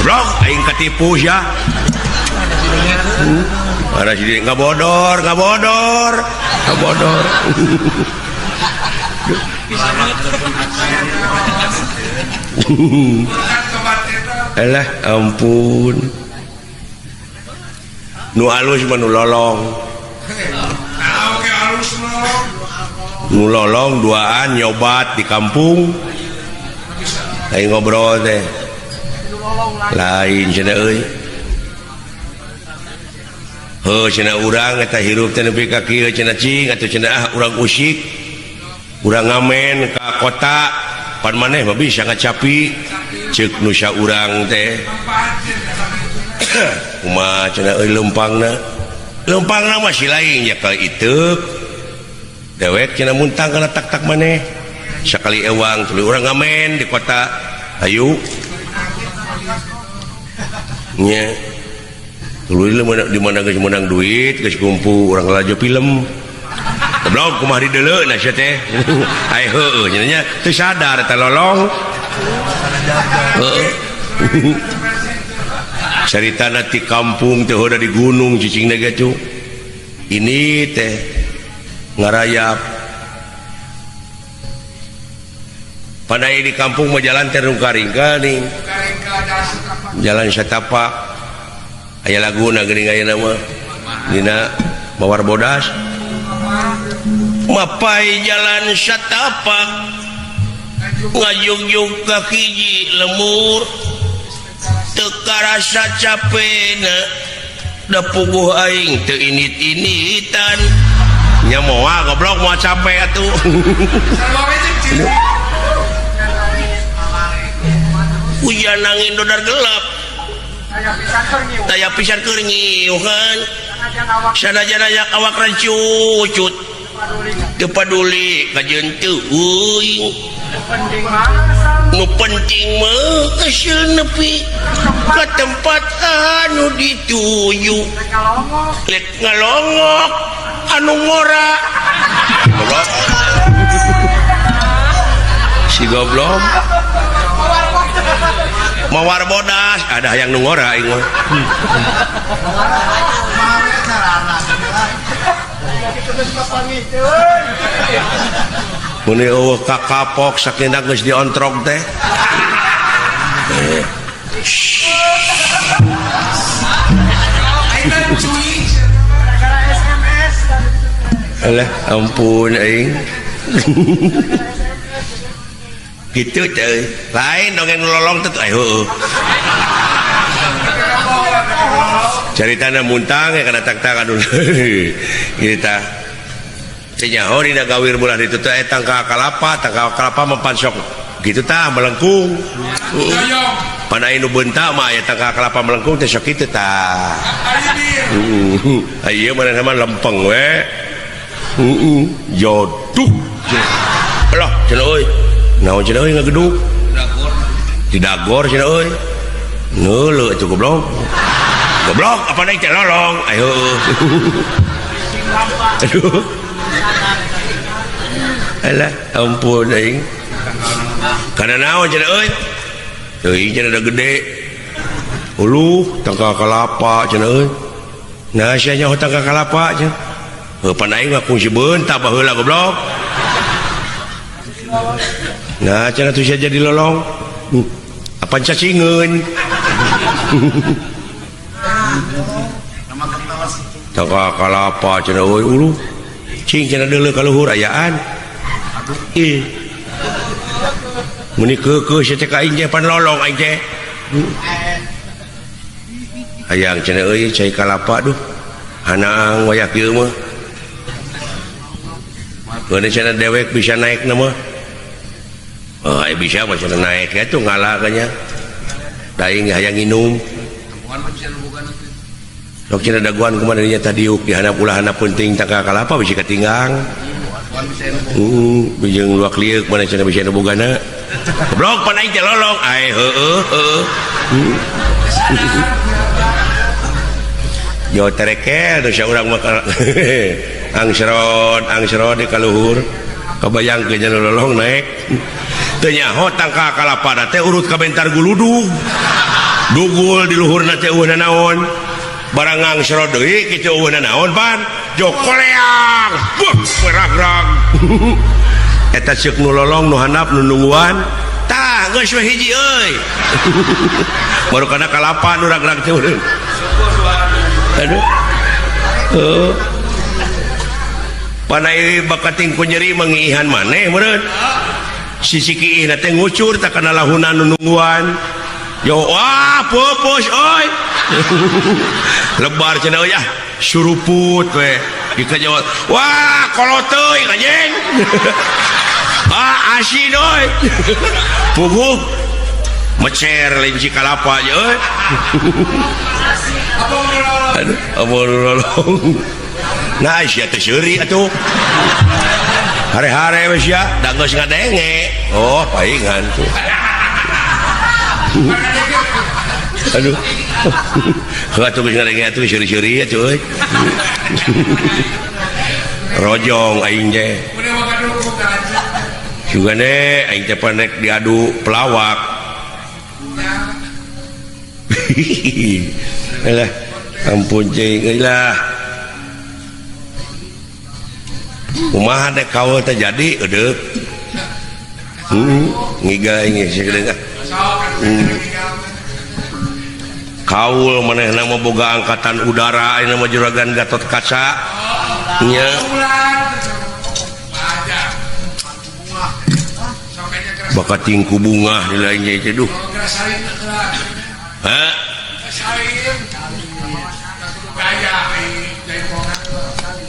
goblok aing katipu sia ada sih ngabodor alah ampun nu alus mah nu lolong nu lolong duaan nyobat di kampung aing ngobrol teh lain cenah euy heuh cenah urang eta hirup teh nepi ka kieu cenah cing atuh cenah urang usik urang ngamen ka kota pan maneh mah bisa ngacapi ceuk nu saurang teh kumaha cenah euy lempangna masih lain ya kali itu dewek cenah muntang kana tak-tak maneh sakali ewang tuluy urang ngamen di kota ayu nya tuluy di mana geus meunang duit geus kumpul urang ngalajo film goblok kumaha di deuleu na sia teh ai heueuh nya teu sadar eta lolong caritana ti kampung teh hoda di gunung cicingna ge cu ini teh ngarayap padahal di kampung mah jalan teh nu karing-karing jalan satapak aya laguna geuning ayeuna mah dina Mawar Bodas mapai jalan satapak ngajung-jung ka hiji lemur teu karasa capena da puguh aing teu init-initan nya moal goblok moal capek atuh hujan angin dodar gelap taya pisan keur ngiuhan sanajan aya awak rancucut teu paduli ka jeunteung nu penting mah hasil nepi ka tempat anu dituju lek ngalongok anu ngora goblok si goblok Mawar Bodas ada yang nu ngora aing mah muni eueuh ka kapok sakinda geus diontrog teh alah ampun aing gitu teh lain dongeng lolong teh heueuh caritana muntang kana tak-tak anu kita cenyaho dina gawir bulan itu teh tangka kalapa mempan sok gitu tah melengkung pan aya nu beunta mah aya tangka kalapa melengkung teh sok kitu tah aya manehna mah lempeng we jodoh lah cenah euy naon cenah euy ngageduk didagor cenah euy neuleuh atuh goblok apa naik teh lolong ayo aduh alah ampun aing kana naon cenah euy teuing cenah da gede uluh tangka kalapa cenah euy nah sia nyaho tangka kalapa cenah pan aing mah kungsi beunta baheula goblok nah cenah tuh sia jadi lolong apa cacingeun tangka kalapa cenah euy uluh cing cenah deuleu ka luhur ayaan ih muni keukeuh sia teh ka aing teh pan lolong aing teh hayang cenah euy cai kalapa duh hanaang wayah kieu mah keuna cenah dewek bisa naik na mah bisa mah cenah naik atuh ngalah kanya da aing hayang nginum sok cenah daguan kumaha dinya tadiuk dihandap ulah handap penting tangka kalapa bisi katinggang bijeng luak liuk mana cenah bisi anu bogana goblok pan aing teh lolong ai heueuh yo terekel nu sia urang mah angsrod di kaluhur kabayangkeun nya lolong naik teu nyaho tangka kalapa teh urut ka bentar guludug dugul di luhurna teh eueuhna naon barang ngangsrod deui kitu eueuhna naon pan jokoleang peragrag eta ceuk nu lolong nu handap nu nungguan tah geus we hiji euy baru kana kalapa nu ragrag teh aduh panai bakating ku nyeri mengihan maneh meureun sisi kiihna teh ngucur tak kana lahunan nu nungguan yo wah pupus oi lebar cenah euy suruput we dikajawab wah koloteuy anjing asin oi puguh mecer lenci kalapa aja euy aduh abon lolong nah sia teh seuri atuh hare-hare we sia da geus ngadenge oh paingan tuh aduh atuh geus ngadenge atuh seuri-seuri atuh euy rojong aing teh Udah makan dukung aja. juga nih aing teh panek diadu pelawak alah ampun cing lah kumaha dek kau terjadi eudeuh ngiga ini sakedeung kaul maneh nama boga angkatan udara ini nama juragan Gatot Kaca nya bakat tingku bunga di lainnya itu duh hah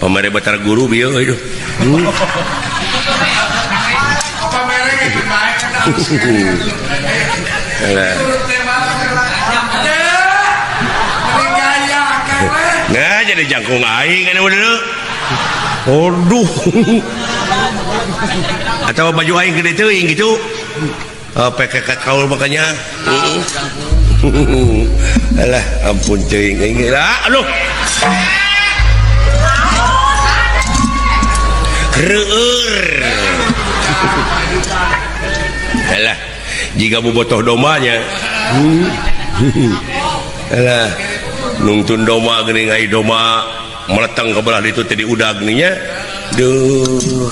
pamere batar guru bieu itu nah jadi jangkung aing kan udah aduh atau baju aing gede teuing gitu peke kaul makanya alah ampun teuing aing lah aduh reur alah jika bobotoh domanya alah nungtun doma geuning ai doma meletang ke belah itu tadi udag nya duh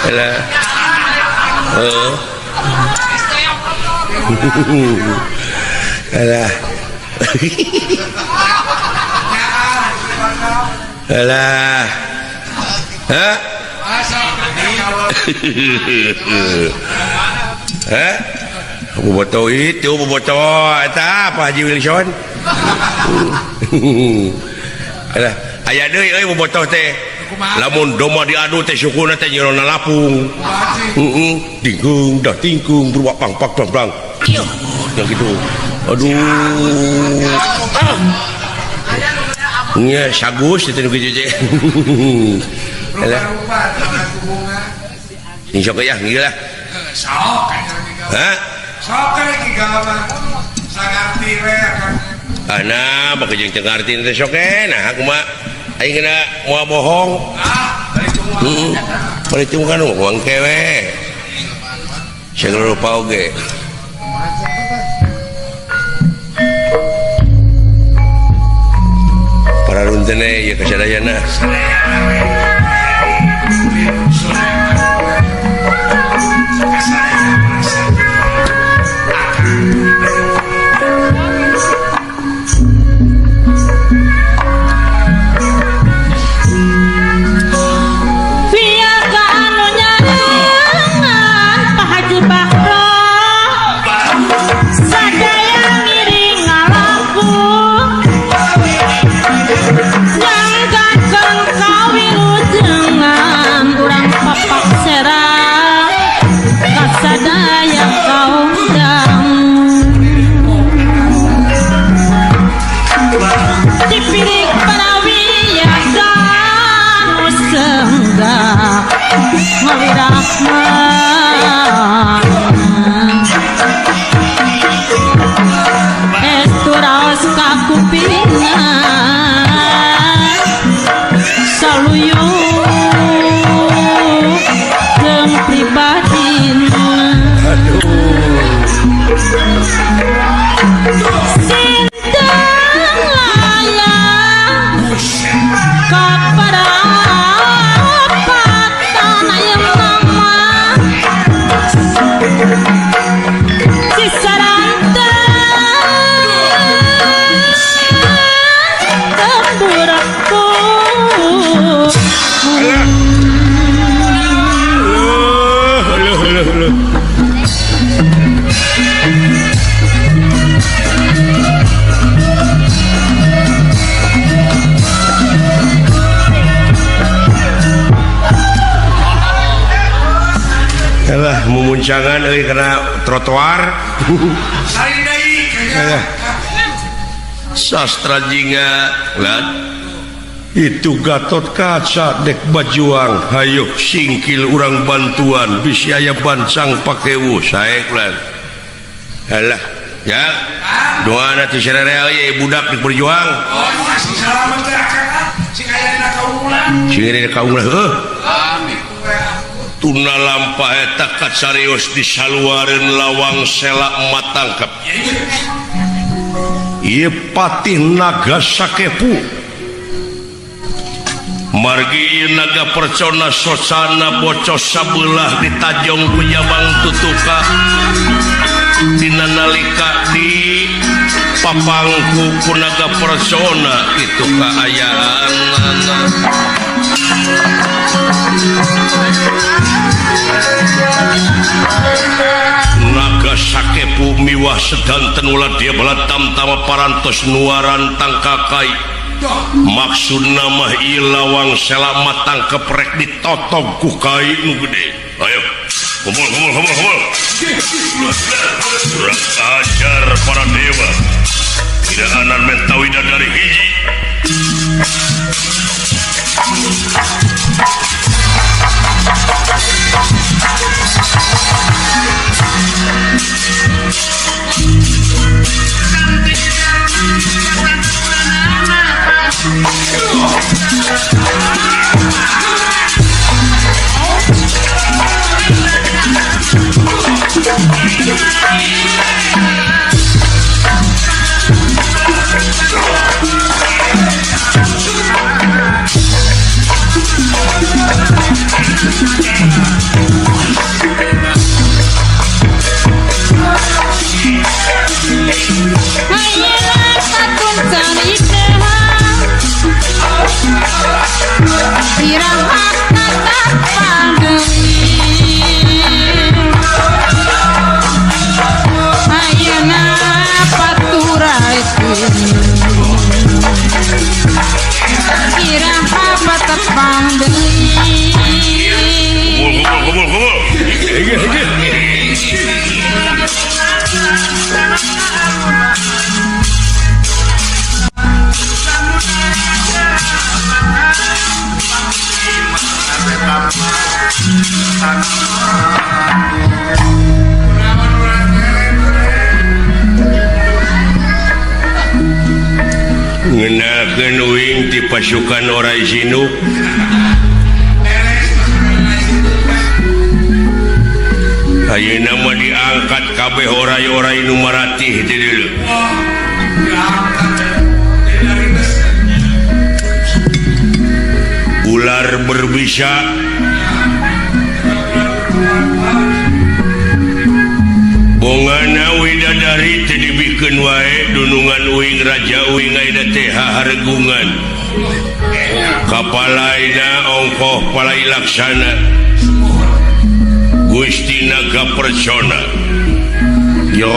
alah alah alah hah hah bobotoh itu bobotoh eta apa Haji Wilson alah aya deui euy bobotoh teh lamun doma diadu teh syukurna teh nyerona lapung tingkung dah tingkung beruak pang yang gitu aduh nya sagus itu nu kieu alah insya Allah ya gila sok hah sok lagi gawa sangarti we kan ana baka jeung teu ngarti teh sok nah kumaha aing kena moal bohong perhitung kan uang kewe seluruh lupa oge para runtene ya kasadayana memuncangan kena trotoar sastra jinga lan itu Gatot Kaca dek bajuang hayuk singkil urang bantuan bisi aya bancang pakewu saek lan alah ya doana ti sararea ye budak di berjuang selamat sing aya dina kaumulan sing aya dina kaumulan Amin. tuna lampah eta kacarios disaluareun lawang selak matangkep ieu patih naga sakepu margi ieu naga percona sosana bocos sabelah ditajong ku jabang tutuka dina nalika di papangku ku naga percona kitu kaayaanna naga sakepu miwah sedanten ulah dia bala tamtama parantos nuaran tangkakai maksud nama ilawang selamat tangkep rek ditotog ku kai nu gede ayo kumpul kurang ajar para dewa tidak anan mentawida dari hiji ngenakeun uing ti pasukan orai Sinuk ayeuna mah diangkat kabeh orai-orai nu maratih ti dieu ular berbisa bongana widadari teu dibikeun wae dunungan uing raja uing ayeuna teh haregungan kapalaina ongkoh palai laksana Gusti Naga Percona ya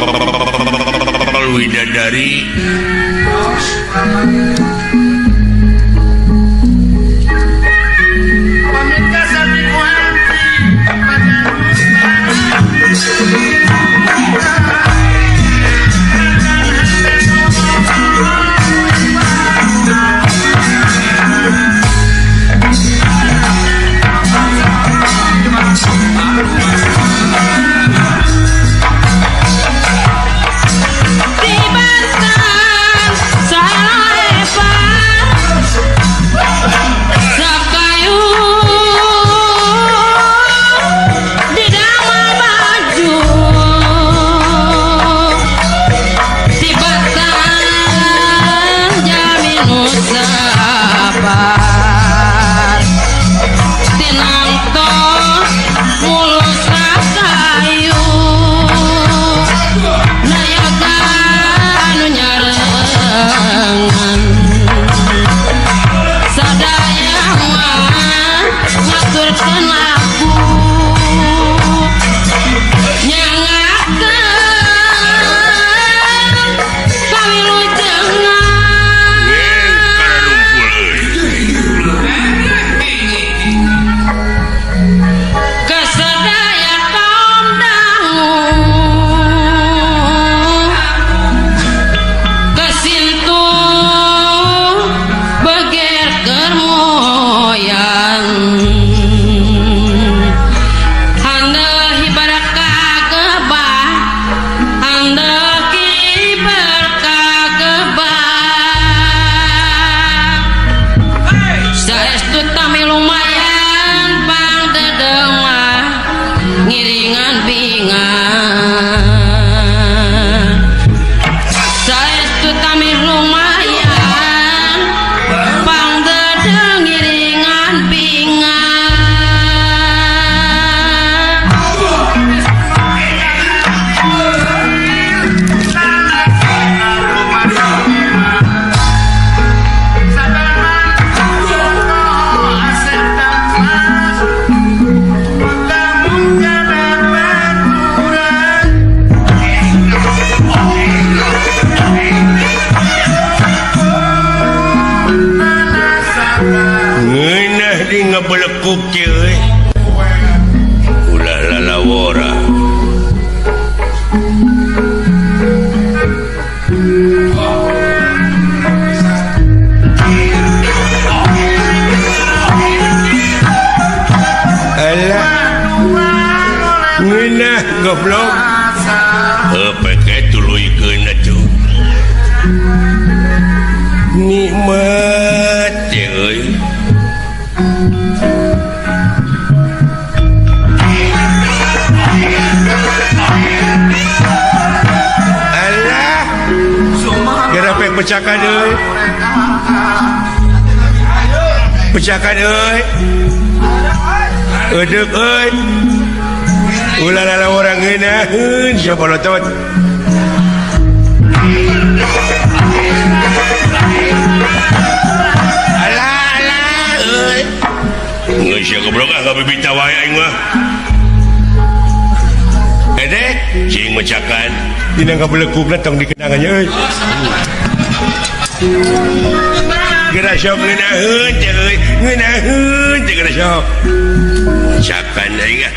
widadari ngebelekuk kieu ulah lalawora alah ngeunah goblok pake tuluikeun atuh nikmat euy alah gara pek pecahkan euy pecahkan euy edeuk euy ulah lala orang ngeunaheun siapa lotot geus ya goblok ah ngabibita wae aing mah edek cing mecakan dina ngabelekukna tong dikenangannya euy geura sok ngeunaheun teh euy ngeunaheun teh geura sok mecakan aing ah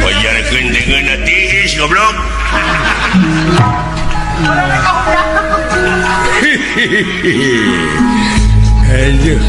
wajarkeun dengan tiis goblok aduh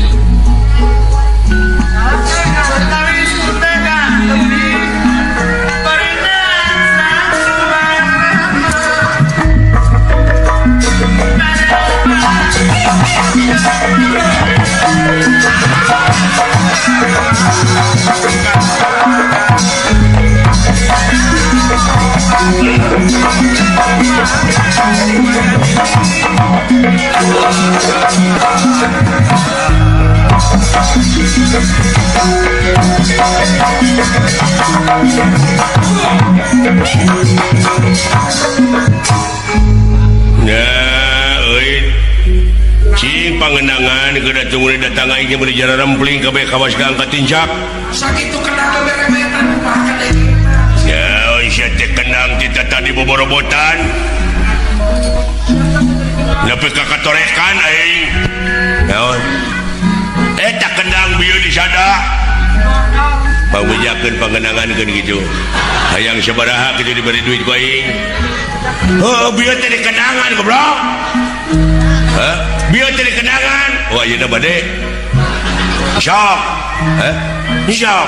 cing pangenangan geura tunggu datang aing beli jalan rempling ka bae kawas ka angkat tinjak sakitu kenapa beremetan kumaha ya sia teh kenang kita tadi boborobotan nepi ka katorekan aing naon eta kenang bieu di sada pangbejakeun pangenangankeun kitu hayang sabaraha kitu diberi duit ku aing heuh bieu teh di kenangan goblok hah bieu teh di kenangan oh ayeuna bade sok hah sok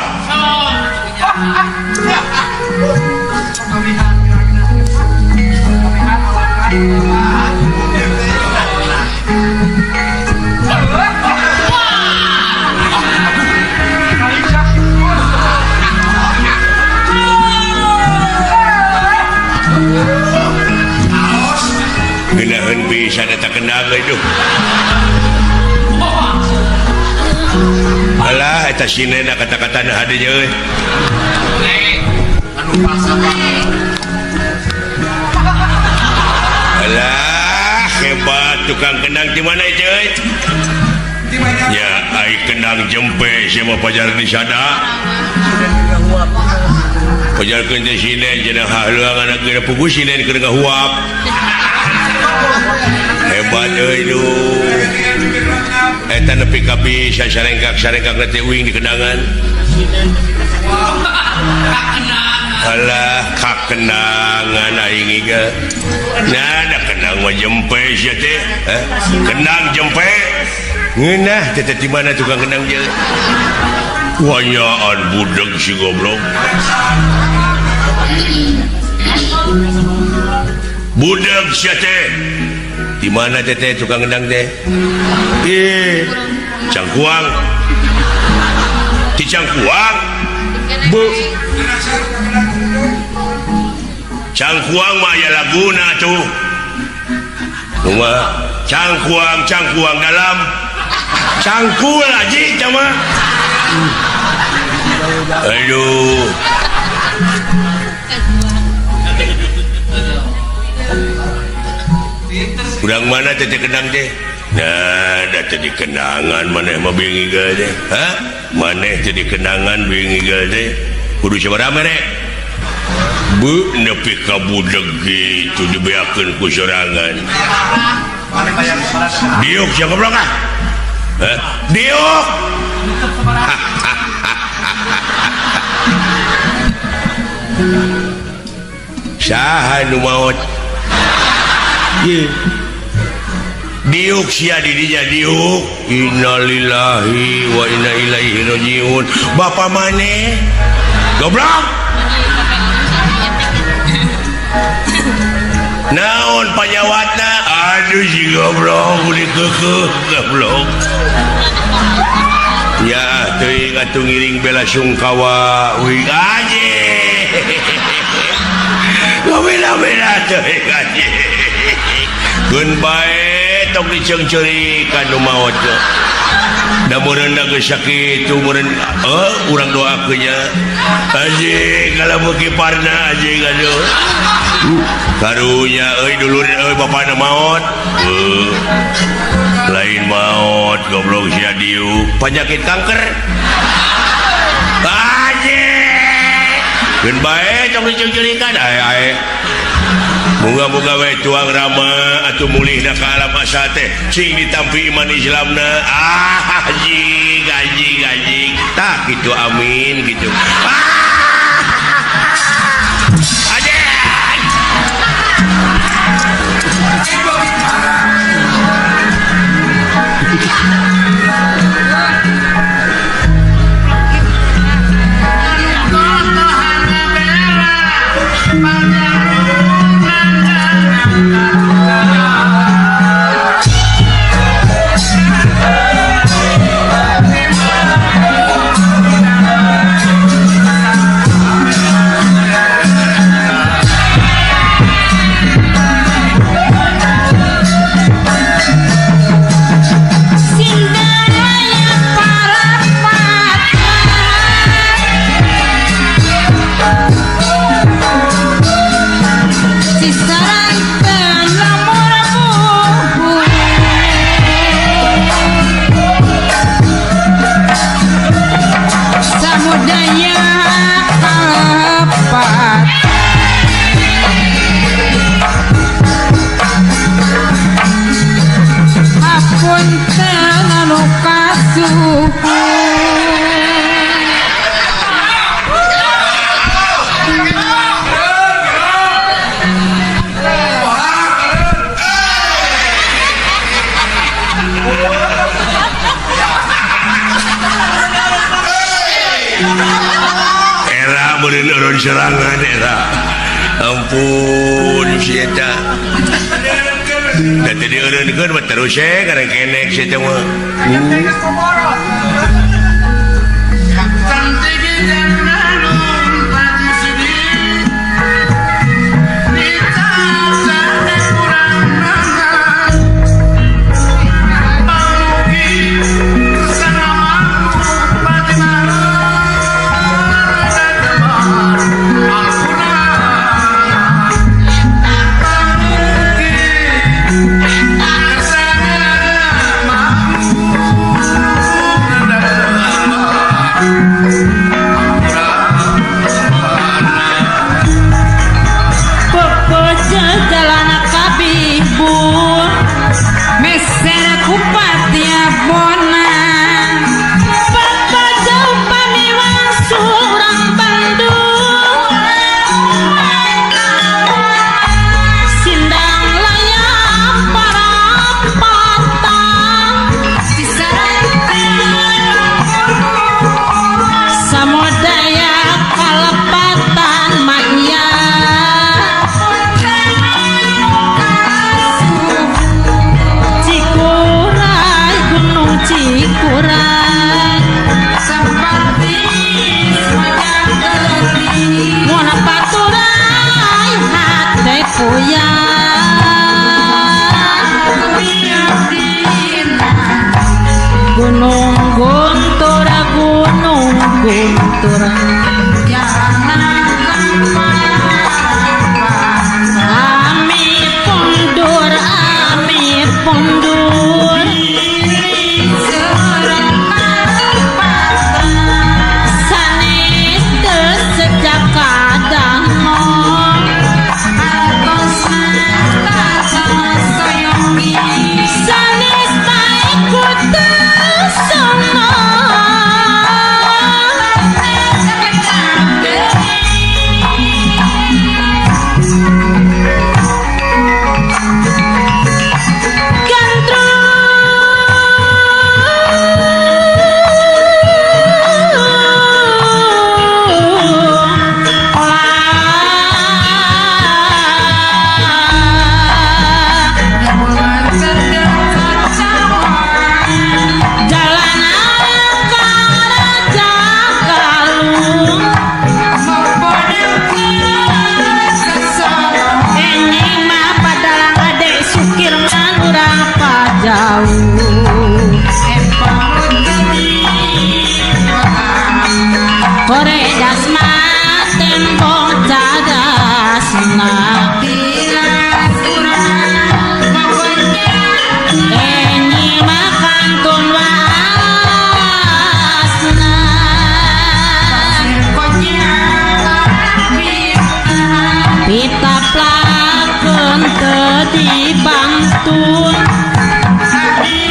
genaheun bisa eta kenang itu alah eta sinena kata-katana hade euy anu paksa alah hebat tukang kenang di mana itu euy di mana ya ai kenang jempe sia mah pajar di sada pajarkeun teh sine cenah haluang anak geura puguh sine keur ngahuap hebat euy lu eta nepi ka bisa sarengkak teh uing di kenangan alah kakenangan aing ieu nah da kenang mah jempe sia teh kenang jempe ngeunah teh di mana tukang kenang je wanyaan budeg si goblok budeg sia teh di mana teh tukang kenang teh Cangkuang di Cangkuang bu Cangkuang mah ya laguna tuh rumah cangkuang dalam cangkul aja cama aduh kurang mana tete kenang teh nah jadi kenangan maneh mah bingi gade maneh jadi kenangan bingi gade kudu sabaraha rek bu nepi ka budeg gitu dibeakeun ku sorangan diuk siapa goblok ah diuk saha nu maot diuk sia didinya diuk innalillahi wa inna ilaihi rajiun bapak maneh goblok naon panyawatna aduh si goblok udah kekeh goblok ya teuing atuh ngiring bela sungkawa wih aje beda-beda teuing aje gun bae tok dicengceurekan nu maot da meureun da geus sakitu meureun urang doakeun nya aje kalabu kiparna aje gaduh karunya euy dulur euy bapana maot lain maot goblok sia diu penyakit kanker aje gun bae tok dicengceurekan ae moga-moga we tuang rama atuh mulihna ka alam asa teh sing ditampi iman Islamna gaji tak gitu amin gitu serangan era ampun si eta da tadi eureunkeun mah terus kareng kenek si eta mah Amit pundur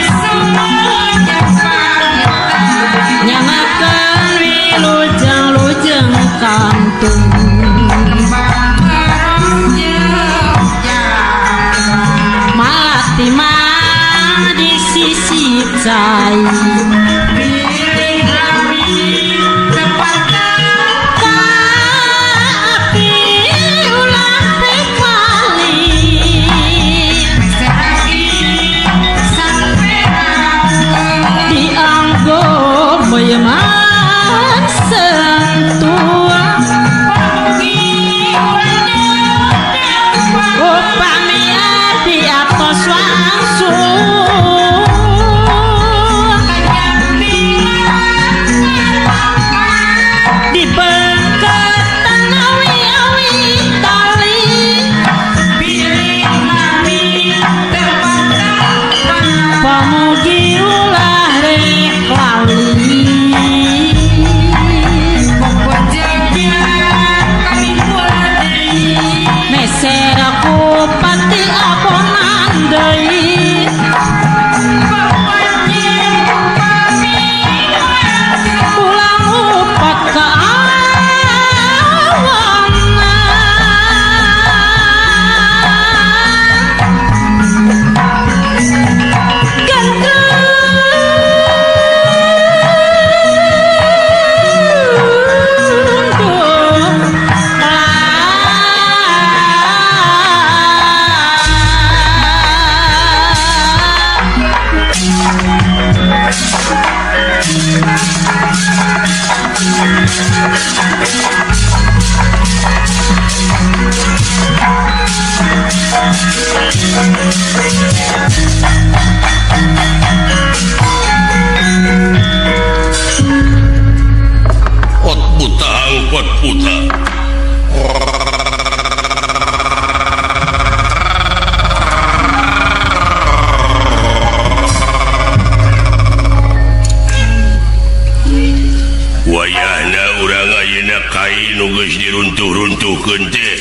santun nyamakan wilujeng-lujeng kantun malati mah di sisi cai Boyeman sentua upamia di atas wangsul di bengketan awi-awi tali pamugi ulah rek lali meser aku pati abonan deui ulang upat ka Pot puta angkot puta. Wayahna urang ayeuna kain nu geus diruntuh-runtuhkeun teh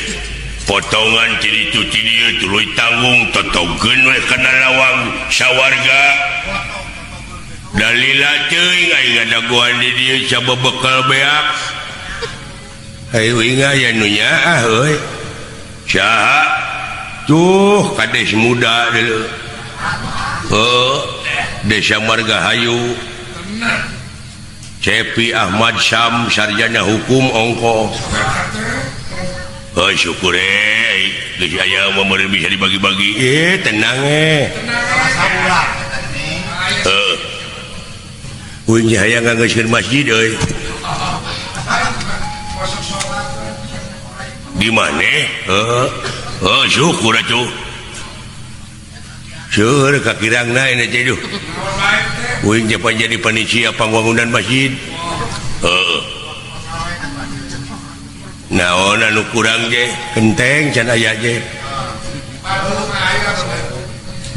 potongan ti ditu ti dieu tuluy tanggung totogkeun we kana lawang sawarga dalila teuing aing ngadaguan di dieu sababekal beak hayu inga ya nu nyaah euy saha tuh kades muda deuleu desa Margahayu Cepi Ahmad Syam sarjana hukum ongko. Oh syukur geus aya mah bisa dibagi-bagi. Tenang Uing aya nganggeuskeun masjid euy. Di maneh? Syukur atuh. Syukur kakirangna ini teh duh. Uing teh jadi panitia pangwangunan masjid. Naon anu kurang je kenteng can aya je.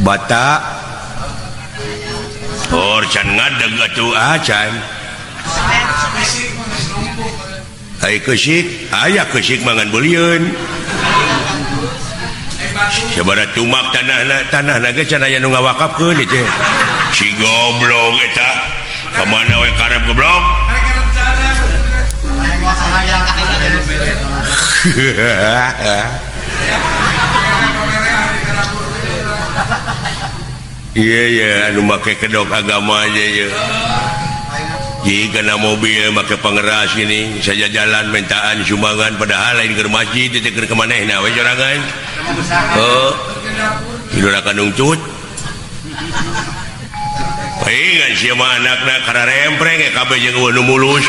Bata can ngadeg atuh can. Ai keusik, aya keusik mangan beulieun. Sabaraha tumak tanahna ge can aya nu ngawakafkeun teh. Si goblok eta kemana we karep goblok iya anu make kedok agama aja ya jika na mobil make pengeras ini saja jalan mentaan sumbangan padahal lain ke masjid itu ke kemanehna we sorangan tidur akan nungcut ingat siapa anaknya karena rempreng ya kabeh jeung nu mulus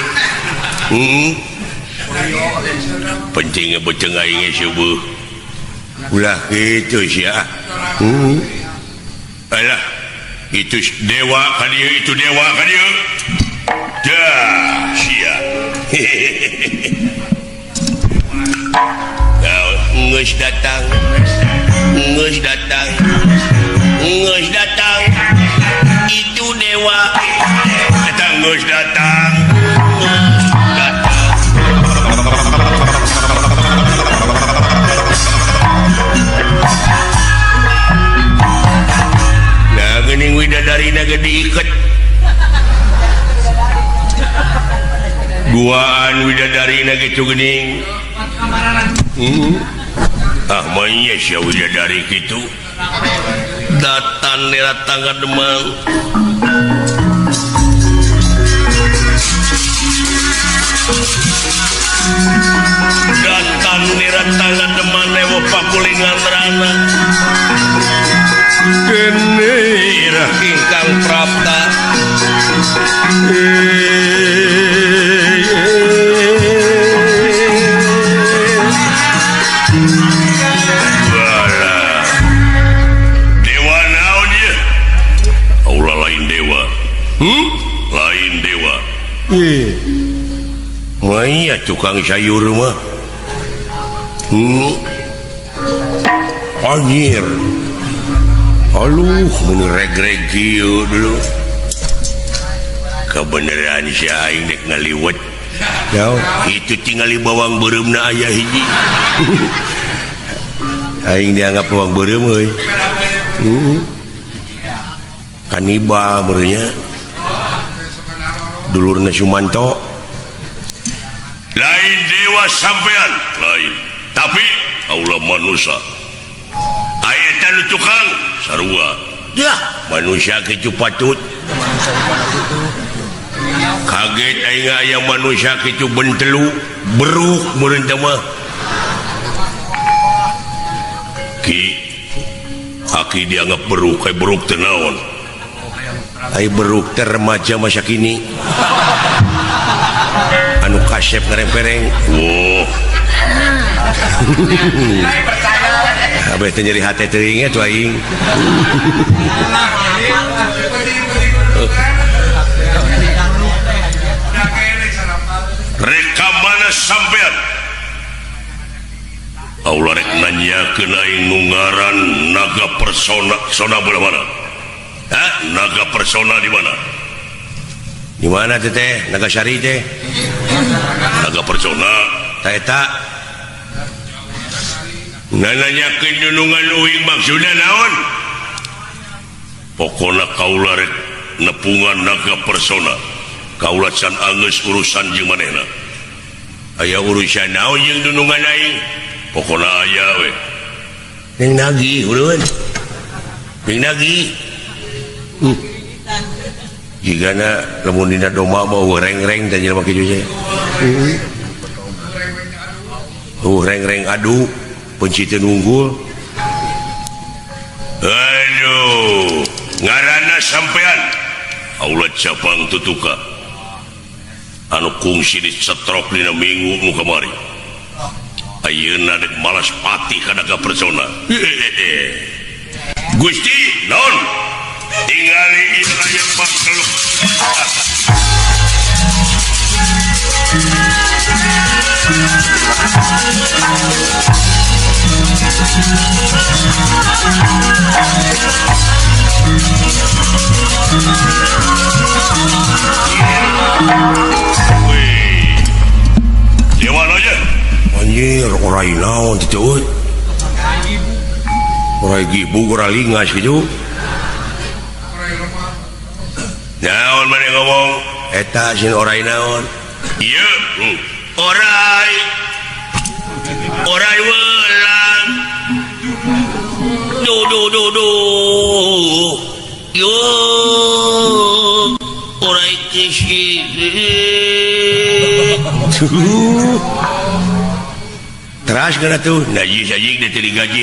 pentingnya beceng aing subuh ulah kitu sia alah itu dewa ka dieu itu dewa ka dieu dah sia geus datang itu dewa datang geus datang diikat guaan widadari na gitu gening mainnya si widadari gitu datang nerat tangga Demang datang nerat tangga Demang newo pakulingan rana kene irah ingkang prapta dewa naon ya Allah lain dewa lain dewa iya tukang sayur mah anjir aluh mun reg-reg kieu dulu kebeneran si aing dek ngaliwat itu tinggali bawang bereumna aya hiji aing dianggap bawang beureum euy kanibal meureunnya dulurna Sumanto lain dewa sampean lain tapi Allah manusia aya tanu tukang sarua ya manusia kitu patut kaget aing aya manusia kitu bentelu beruk meureun teh mah ki aki dianggap beruk kayak beruk teh naon ai beruk teh remaja masa kini anu kasep ngareng-pereng wow abeh teh nyeri hate teuing tuh aing rekamana sampean Allah rek nanyakeun aing nu ngaran naga persona sona mana naga persona di mana? Di mana teh naga syari teh naga persona tah eta nanyakeun junungan uing maksudna naon pokona kaula rek nepungan naga persona kaula can anggeus urusan jeung manehna aya urusan naon jeung dunungan aing pokona aya we ning nagih ulun ning nagih jigana lamun dina doma mau reng-reng teh jelema kitu teh reng-reng adu penciteun unggul aduh ngaranna sampean Allah capang tutuka anu kungsi dicetrok dina minggu nu kamari ayeuna dek malas pati ka naga persona Gusti naon tinggali ieu aya makhluk dewa aja anjir orai naon itu orai gibu orai lingas gitu naon mana ngomong eta sin orai naon iya orai welang do yo orai kisi teras kana tuh najis-najis dia tadi gaji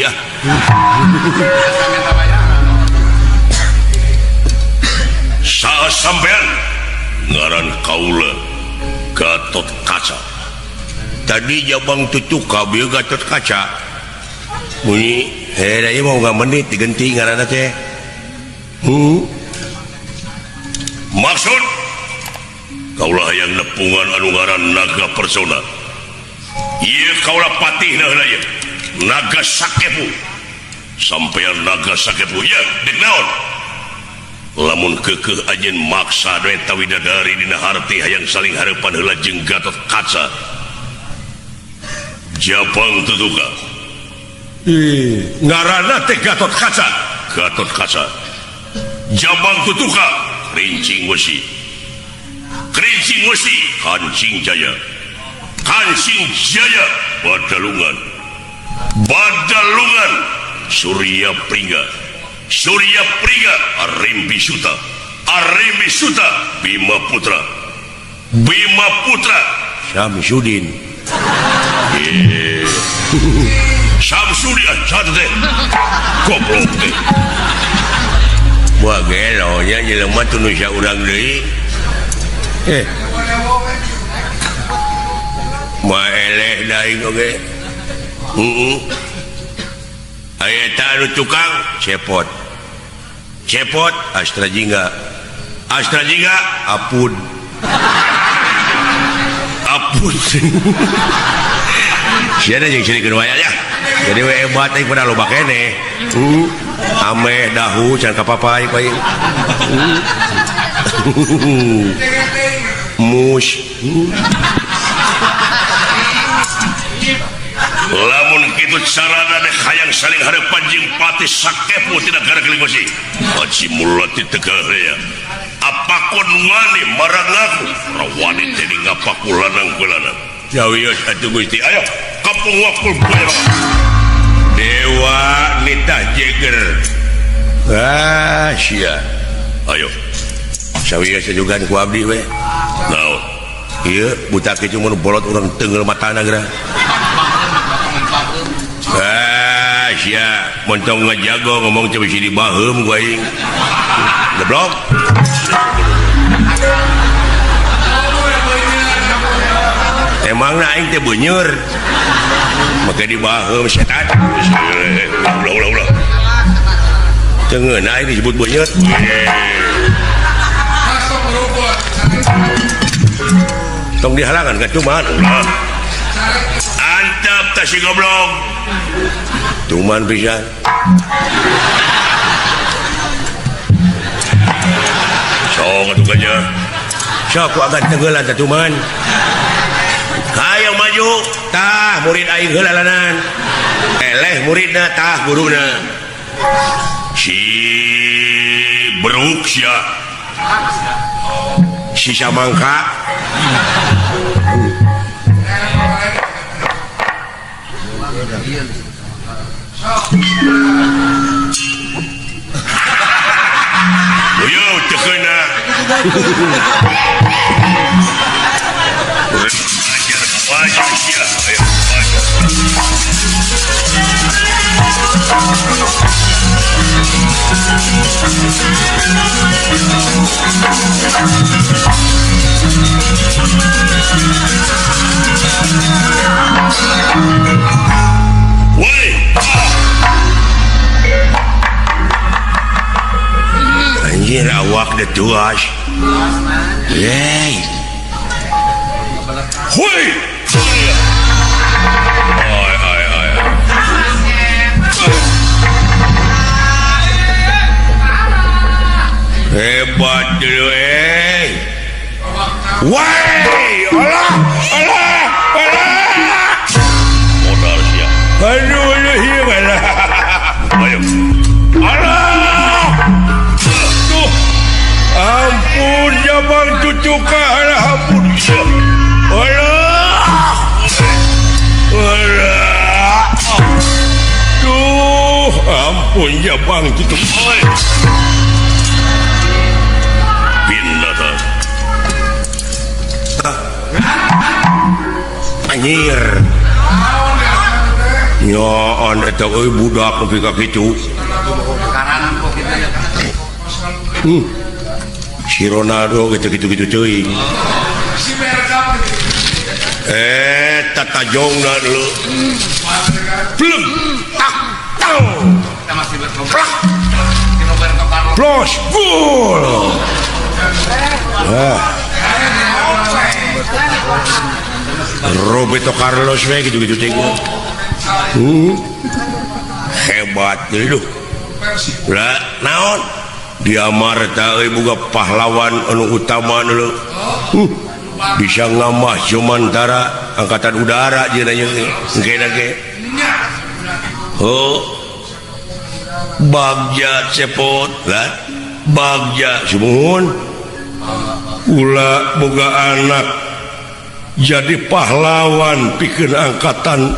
saat sampean ngaran kaula Gatot Kaca tadi jabang tutup kabel Gatot Kaca bunyi dari mau nggak menit diganti ngaran teh maksud kaulah yang nepungan anu ngaran naga persona iya kaulah patih naga sakepu sampean naga sakepu ya dek naon lamun kekeh ajen maksa doa tawidadari dina harti hayang saling harapan heula jeung Gatot Kaca japang tutuka ngaranna teh Gatot Kaca Jabang Tutuka Rincing Wesi Kancing Jaya Badalungan Surya Pringga Arimbi Suta Bima Putra Syamsuddin Syamsuddin catat deh goblok deh wah gelo nya jelema teu nu sia urang deui ma eleh daing oge aya ta nu tukang cepot Astra Jingga apun siapa yang ceritakan wayang ya jadi hebat yang pernah loba kene ame dahu can kapapai paling mus lamun kitu carana deh hayang saling harapan jeung pati sakepo tidak gara kelimasi haji mulati tegal ya apakon wani marangaku rawani tadi ngapakulanang kulanang jawios atuh Gusti ayo kampung wakul Dewa Nitah Jeger sia ayo sawios juga ku abdi we naon ieu buta kitu mun bolot urang teungeul matana geura sia montong ngajago ngomong teu bisi dibaheum ku aing goblok emang aing teh beuneur maka dibaheum setan ulah cengeun aing disebut beuneur tong dihalangan ka cuman ulah antep teh si goblok tuman pisan sok atuh kaja sok ku agan tenggelan teh tuman hayang maju tah murid aing heulalanan eleh muridna tah guruna si beruk sia si samangka yo tekena wajah sia ayo anjir awak de tuas yey hui ay hebat dulu woi Allah modal siap aduh hiu lah ayo Allah tuh ampun Jabang Tutuka ampun Allah tuh ampun Jabang Tutuka anjir nyoon eta euy budak nepi ka kitu si Ronaldo gitu-gitu teuing tata jongna dulu plug tak tau plus gol Roberto Carlos we gitu-gitu tengok hebat dulu lah naon diamar ta euy boga pahlawan anu utama dulu bisa ngamah Jomantara angkatan udara jeung engke oh Bagja cepot lah bagja sumun ulah boga anak jadi pahlawan pikeun angkatan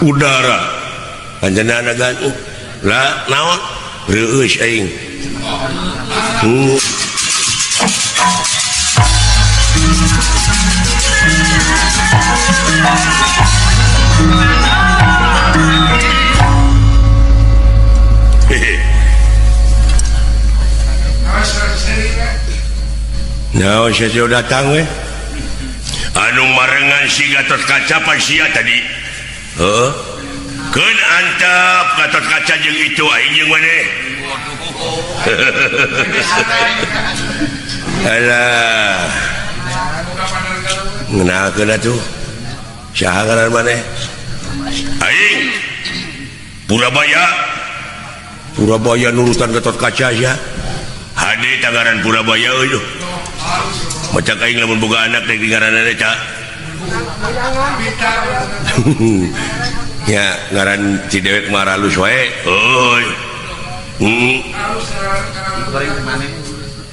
udara panjenengan agan lah naon reueus aing nah, saya datang we. Anu marengan si Gatot Kaca pan sia tadi. Heeh. Keun antep Gatot Kaca jeung itu aing jeung maneh. Alah. Ngeunalkeun atuh. Saha ngaran maneh? Aing. Purabaya. Purabaya nurutan Gatot Kaca sia. Hade tangaran Purabaya euy. Macak aing lamun boga anak dek ngaranna eta. Ya, ngaran si dewek mah halus wae. Euy.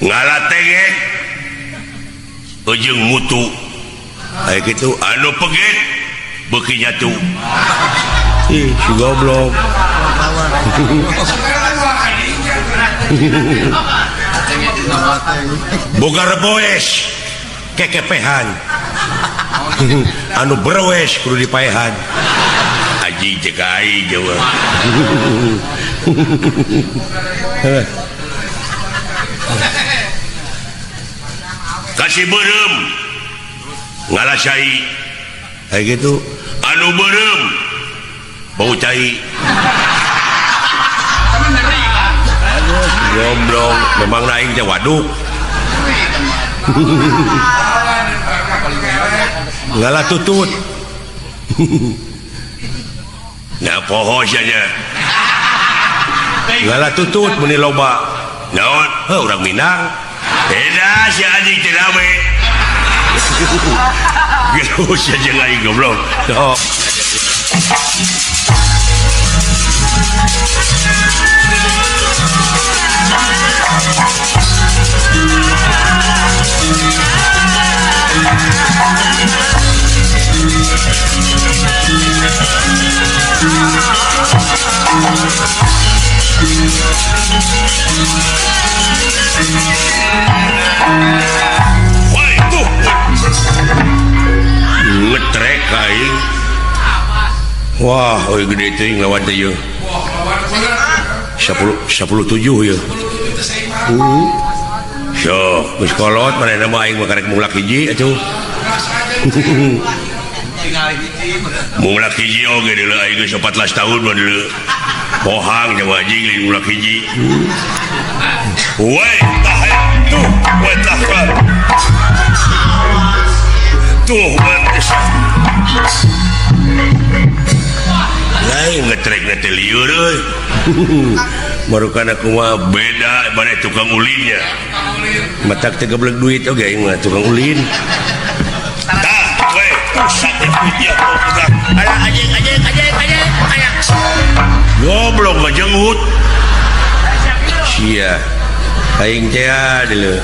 Ngalatengek. Ujung mutu. Aya kitu anu peget beuki nyatu. Ih, si goblok. Boga reboes kekepehan anu berwes kudu dipaehan aji cek aing jawa kasih beureum ngalasai kayak gitu anu beureum bau cai goblok memang naing teh waduk ngalah tutut nah poho saja ngalah tutut meni loba naon urang Minang beda si anjing teh rame gitu saja aing goblok sok ngetrek aing wah oi gede teuing lawan teh ieu 10-7 ya so geus kolot manehna mah aing mah karek mulak hiji atuh mulak hiji oge deuleu aing geus 14 tahun mah deuleu pohang jeung anjing lain mulak hiji wai tahan tuh wa tahfar tuh batis lain ngetrek nete liur euy baru kana kumaha beda mana tukang ulinnya matak teh goblok duit oge aing mah tukang ulin tah we pusat teh punya boga ala anjing goblok mah jengut sia aing teh deuleu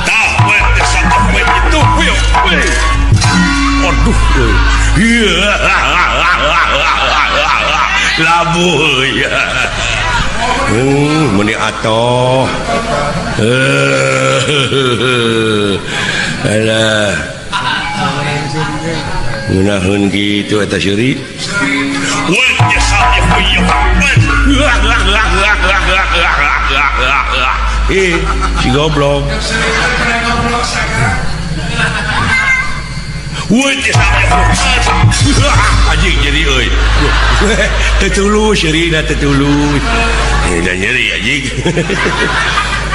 tah we kesat we itu we aduh iya labu ya meni atoh alah ngunaheun kitu eta seuri wajah saya punya si goblok wajah saya anjing jadi euy tetulus seurina tetulus dah nyeri anjing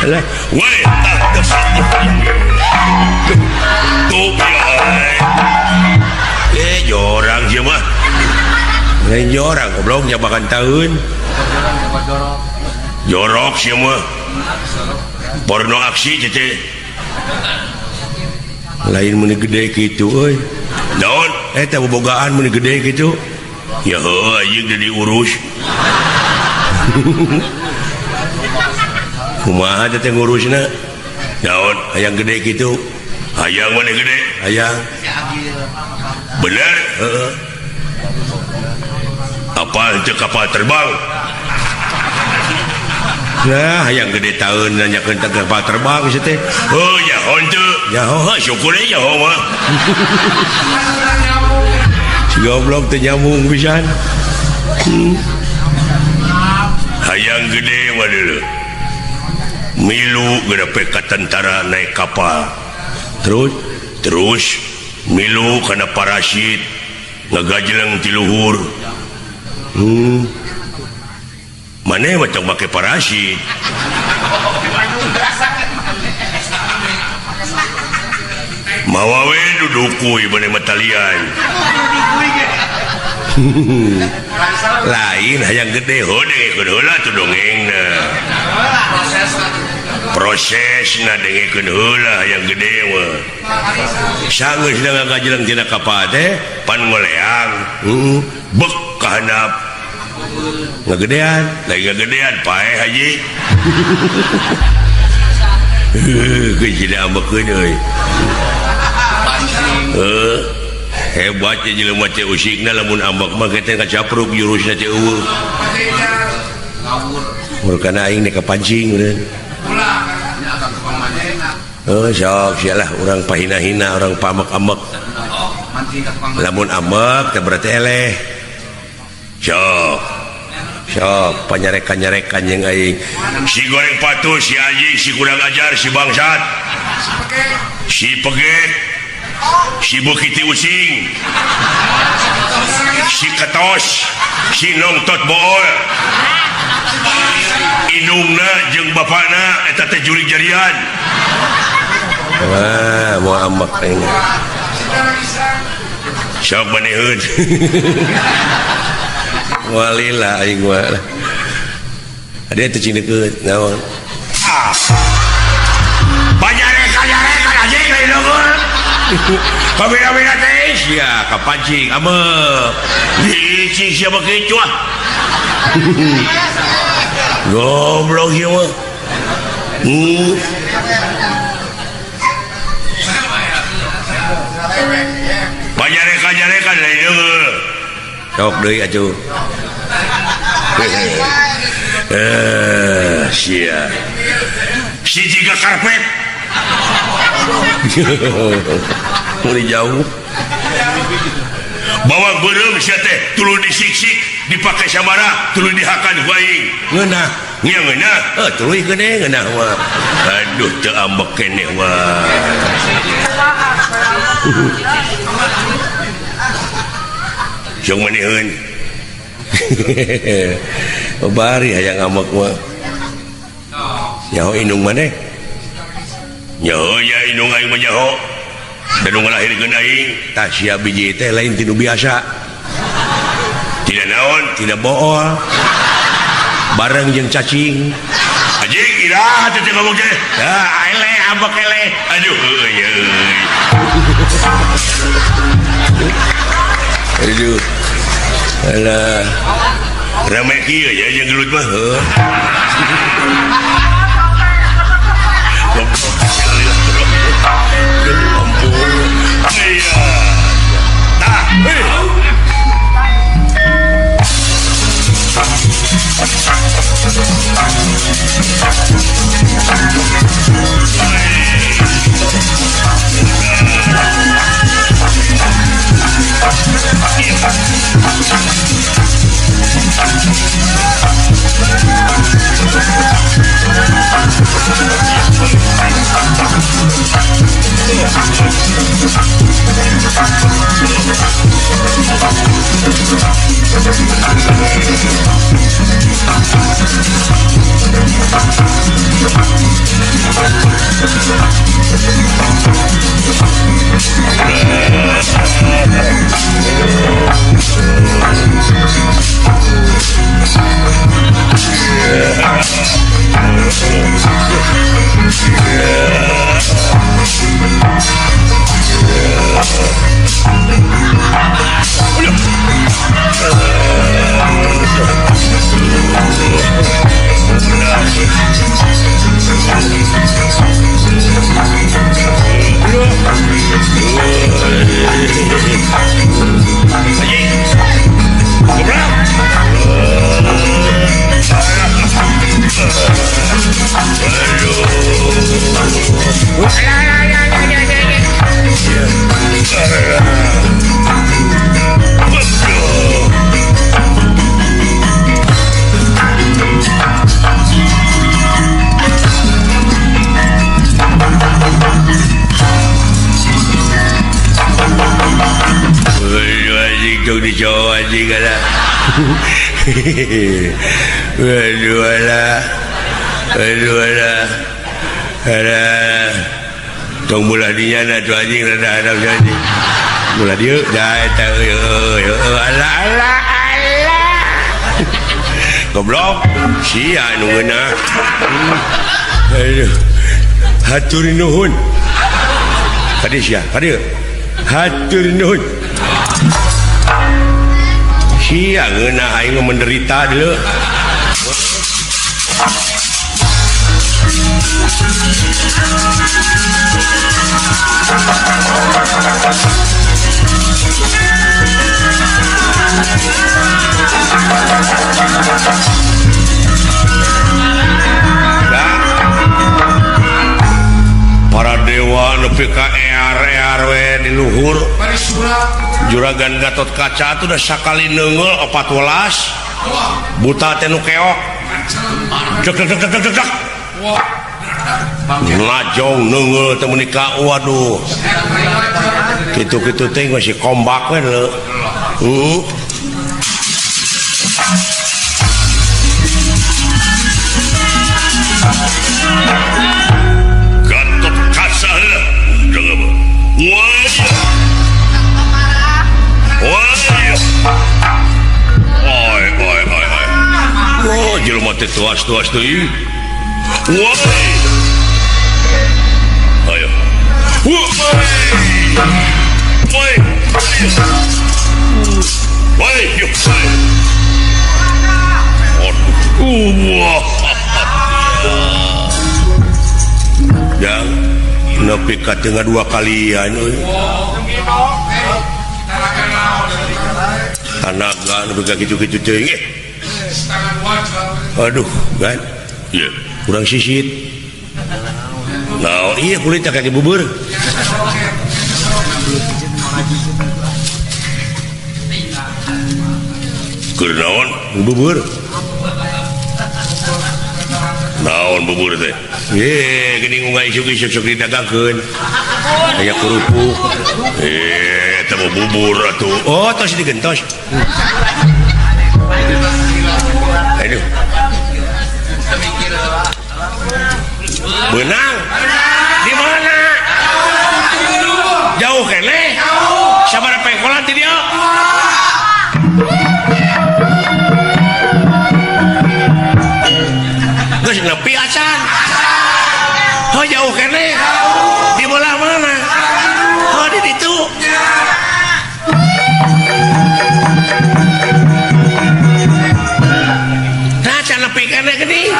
alah we tak dapat tuh ya jorang sih mah lain jorang goblok nyabakan tahun jorok sih mah porno aksi cece lain meni gede gitu euy daun eta bobogaan meni gede gitu ya heuh anjing udah diurus kumaha teh ngurusna naon hayang gede gitu hayang mana gede hayang bener apa itu kapal terbang nah hayang gede tahun nanyakeun kapal terbang sih teh oh ya honte ya syukur ya mah si goblok teh nyambung pisan hayang gede mah dulu milu gedape ka tentara naik kapal terus milu kana parasit ngagajleng ti luhur maneh macam make parasit mawawe dudukuy maneh matalian lain hayang gede dengekeun heula tuh dongengna prosesna dengekeun heula hayang gede mah sageus da ngagajleng tina kapal teh pan ngoleang bek ka handap ngagedean lain ngagedean pae haji geus ambekeun euy hebat ya jelema teh usikna lamun ambak mah teh kacapruk jurusna teh eueuh ngawur kana aing nek kapancing urang sok sialah urang pahina-hina urang pamek-amek lamun amek teh berarti eleh sok panyarekan-nyarekan yang aing si goreng patuh si aji si kurang ajar si bangsat si peget si bukiti using si ketos si nongtot bool indungna jeung bapana eta teh jurig jarian wah mau amak ini sok maneheun walila aing mah ade teh cindekeun naon banyarekan anjing lain deungeur kabina-bina teh sia kapancing amek diicing sia begitu ah goblok ieu mah banyarekan lain deungeur sok deui atuh sia si jiga karpet mulai jauh bawa berem sia teh tuluy disiksik dipakai sabaraha tuluy dihakan ku aing ngeunah nya ngeunah tuluy gede ngeunah mah aduh teu ambek keneh mah jeung maneheun bari hayang ambek mah nyaho indung maneh nyaho ya indung aing mah nyaho dan ngalahirkeun aing tah sia biji teh lain tinu biasa tidak naon tidak bool bareng jeung cacing anjing iraha teh ngomong teh eleh ambek eleh aduh euy aduh alah rame kieu ya jeung gelut mah dicoba anjing ada. Aduh ada. Tong bulah dinya na tu anjing rada ada anjing. Bulah dia dah tahu ala. Goblok sia nu geuna. Aduh. Hatur nuhun. Kadi sia, kadi. Hatur nuhun. Sia geuna aing menderita deuleu. Para dewa nepi ka RW di luhur Juragan Gatot Kaca itu udah sakali neungeul 14 buta teh nu keok dek ngajong neungeul teh menika waduh kitu-kitu teh masih kombak we leuh. Gatot Kaca dengar wah jelema teh tuas deui. Ayo. Yang nepi ka tengah 2 kalian euy. Tanaga nepi ka kitu-kitu teuing. Aduh, kan? Iya, kurang sisit. Nah, iya kulit kaki bubur. Keur naon bubur? Naon bubur teh? Geuning unggal isuk-isuk sok didagangkeun. Aya kerupuk. Teu bubur atuh. Oh, tos digentos. Aduh. Benang. Di mana? Jauh kene. Sabaraha pengkolan ti dieu? Geus nepi acan. Oh jauh kene. Di belah mana? Oh di ditu. Nah can nepi kene geuning.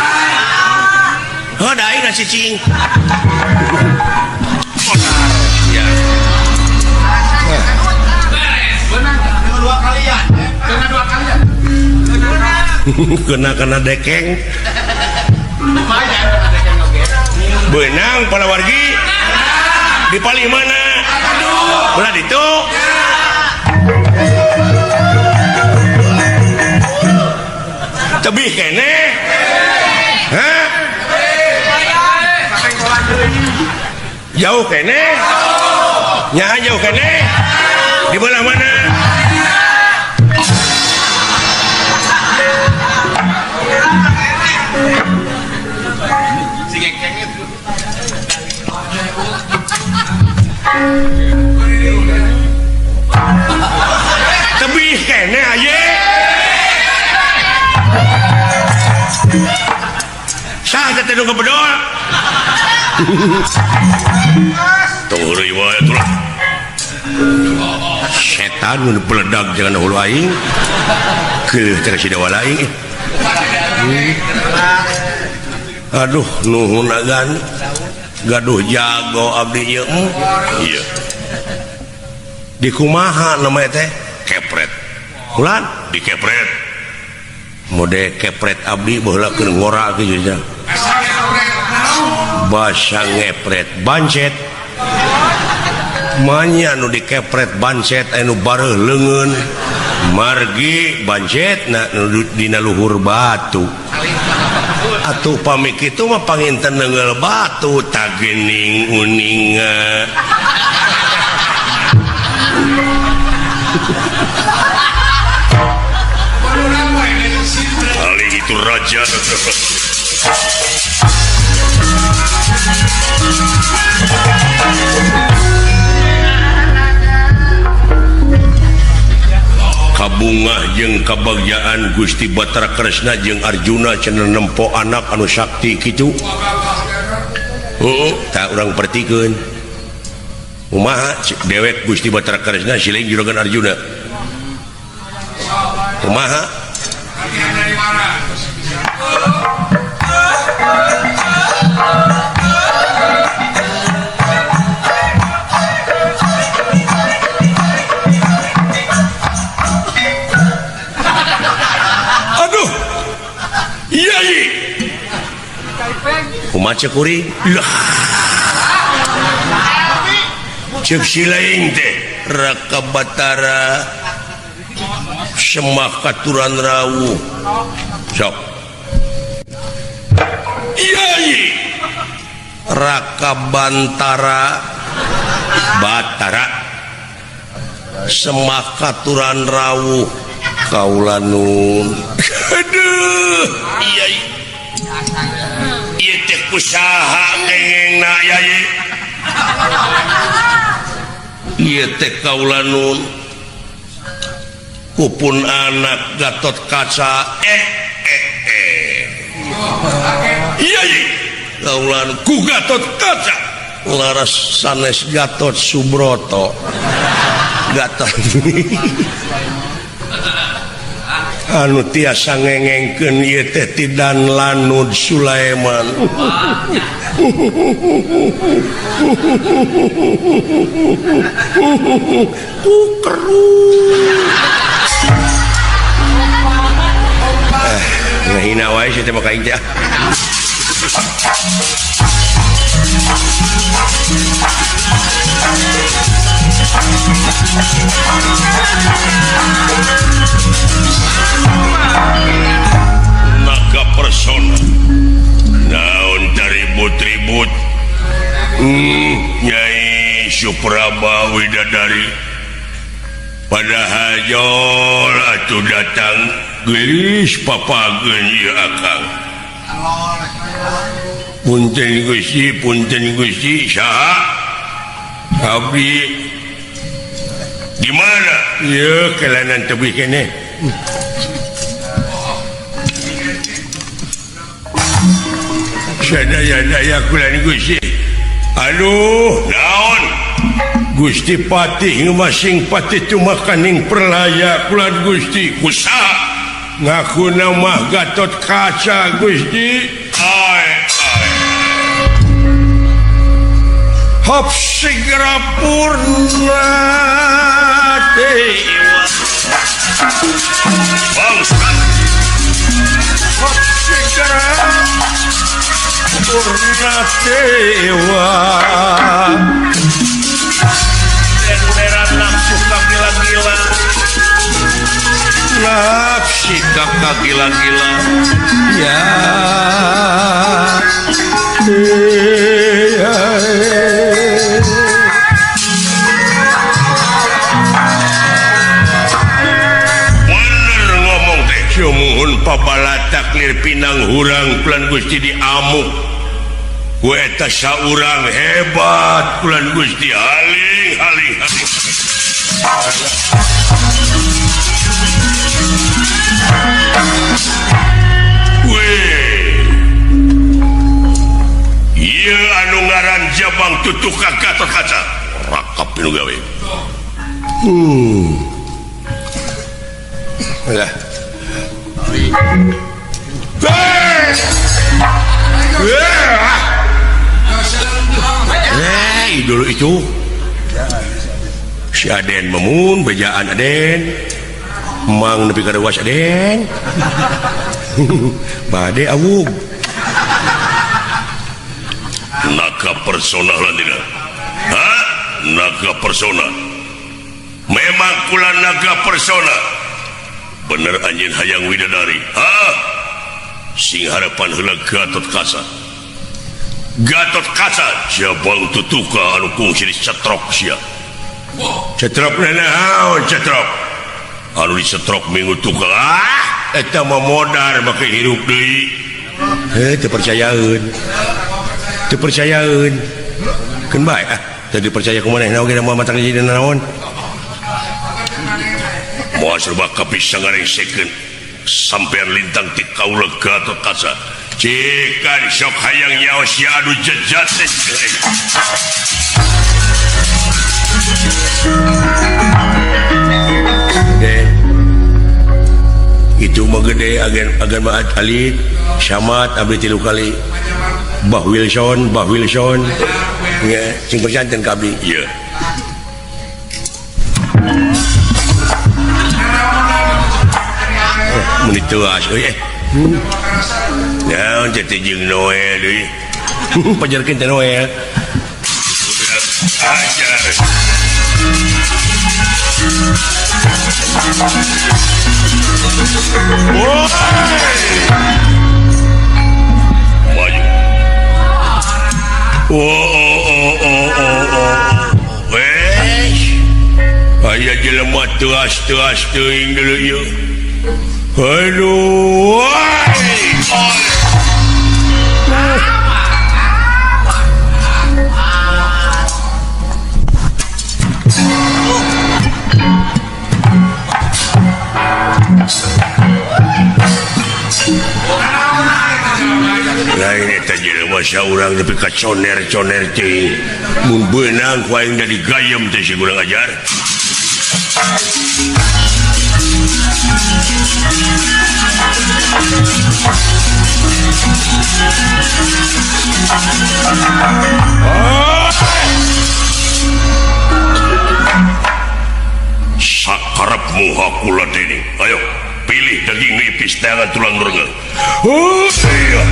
Oh da aing cicing. Ya. Kena dekeng. Benang pada wargi. Di palih mana? Belah ditu. Tebih kene. Hah? Jauh kene? Nyaha jauh kene? Di belah mana? Tebih kene aye. Sah teh nu kebedol. Tunggu riwayat tulah. Setan nu peledag jangan hulu aing. Keuleuh teh si dewa laing. Aduh nuhun agan. Gaduh jago abdi ieu. Iya. Di kumaha namanya teh? Kepret. Ulan dikepret. Mode kepret abdi baheula keur ngora kieu nya. Basa ngepret bancet. Manya nu dikepret bancet anu bareuh leungeun. Margi bancet na dina luhur batu. Atuh pami kitu mah panginten neungeul batu tagening uninga. itu raja. Kabungah jeung kabagyaan Gusti Bathara Kresna jeung Arjuna cenah nempo anak anu sakti kitu. Tak urang pertikeun. Kumaha dewek Gusti Bathara Kresna siling juragan Arjuna. Kumaha? Aduh. Yai. Kumaha cek kuring? Lah. Cek silaing teh Raka Bathara Semah Katuran Rawuh. Sok. Yai. Raka Bantara Bathara Semah Katuran Rawuh kaula nun. Aduh. Yai. Ieu teh kusaha kengengna Yai. Ieu teh kaula nun kupun anak Gatot Kaca. Yai. Kaula ku Gatot Kaca laras sanes Gatot Subroto. Gatot anu tiasa ngengengkeun ieu teh Tidan Lanud Sulaiman. Keru. Ngahina wae si teh maka aing teh. Naga persona naon taribut-ribut. Nyai Supraba Widadari pada hajol atuh datang geus papageun ieu akang. Punten Gusti saha abdi di mana? Ya kelanan tebih keneh. Sadaya kulan Gusti. Aduh, naon? Gusti Patih masing Patih cuma kaning perlaya kulan Gusti. Kusaha? Ngaku nama Gatot Kaca Gusti. Hop segera purna dewa. Bangsa. Hop segera purna dewa. Dan nafsu gila-gila. Nafsi kakak gila-gila. Ya. Bener ngomong teh sumuhun pabalatak lir pinang hurang kulan Gusti diamuk ku eta saurang hebat kulan Gusti haling ieu anu ngaran Jabang Tutuka Gatot Kaca rakap pinu gawe. Lah. Dulu itu si Aden memun bejaan Aden mang nepi ka dewas Aden bade awug naga persona landina. Hah? Naga persona memang kula naga persona bener anjeun hayang widadari. Hah? Sing harapan heula Gatot Kaca. Gatot Kaca Jabang Tutuka anu kungsi dicetrok sia. Cetrok naon cetrok? Anu dicetrok minggu tukang. eta mah modar make hirup deui teu percayaan keun bae teu dipercaya ku manehna oge da moal matang jadi naon moal serba kapisa ngarengsikeun sampean lintang ti kaula Gatot Kaca cikan sok hayang nyaos ya adu jejat itu mah gede agen maat alit syamat abdi 3 kali Bah Wilson ya sing percanten ka abdi ieu mun dituas euy naon teh jeung Noel deui pajarkeun teh Noel ajar maju wes aya jelema tuas teuing deuleu ieu aduh lain eta jelema saurang tapi ka coner teuing mun beunang ku aing jadi gayem teh si kurang ajar sakarepmu hakula dening ayo pilih daging nipis dengan tulang rusuk iya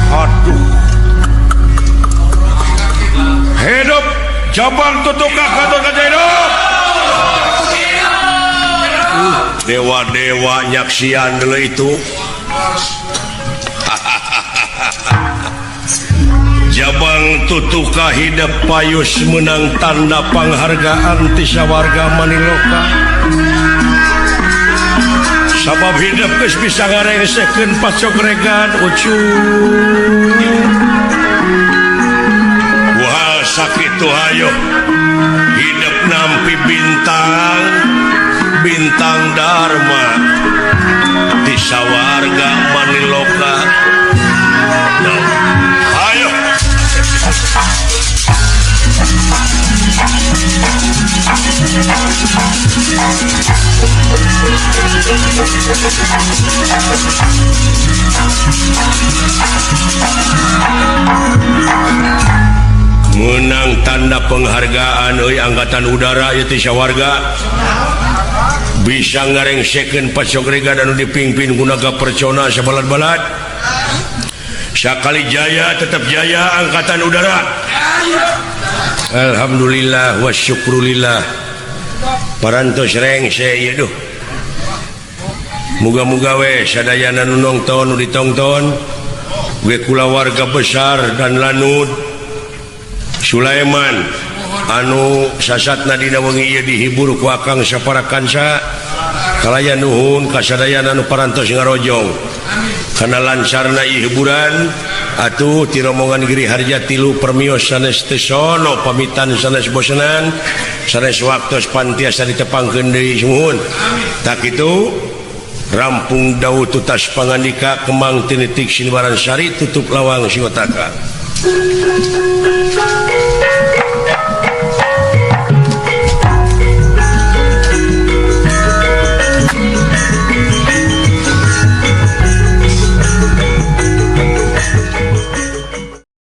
aduh hidup cabang tutuka Gatot Kaca hidup dewa-dewa nyaksian dulu itu Jabang tutuka hidup payus menang tanda penghargaan ti sawarga Maniloka sabab hidup geus bisa ngarengsekeun pacogregan ucuy wah sakitu hayo hidup nampi bintang Dharma di sawarga Maniloka ayo menang tanda penghargaan euy angkatan udara ieu teh sawarga bisa ngarengsekeun pacogregan anu dipingpin ku naga percona sabalad-balad sakali jaya tetap jaya angkatan udara alhamdulillah wa syukrulillah parantos rengse ieu duh muga-muga we sadayana nu nongton nu ditongton we kulawarga besar dan lanud Sulaiman anu sasatna dina wengi ieu dihibur ku akang saparakansa kalaya nuhun ka sadayana nu parantos ngarojong kana lancarna ieu hiburan atuh ti rombongan Giri Harja 3 permios sanes teu sono pamitan sanes bosenan sanes waktos pantiasa ditepangkeun deui sumuhun tak kitu rampung daud tutas pangandika kemang tinitik Sinibaran Sari tutup lawang Singotaka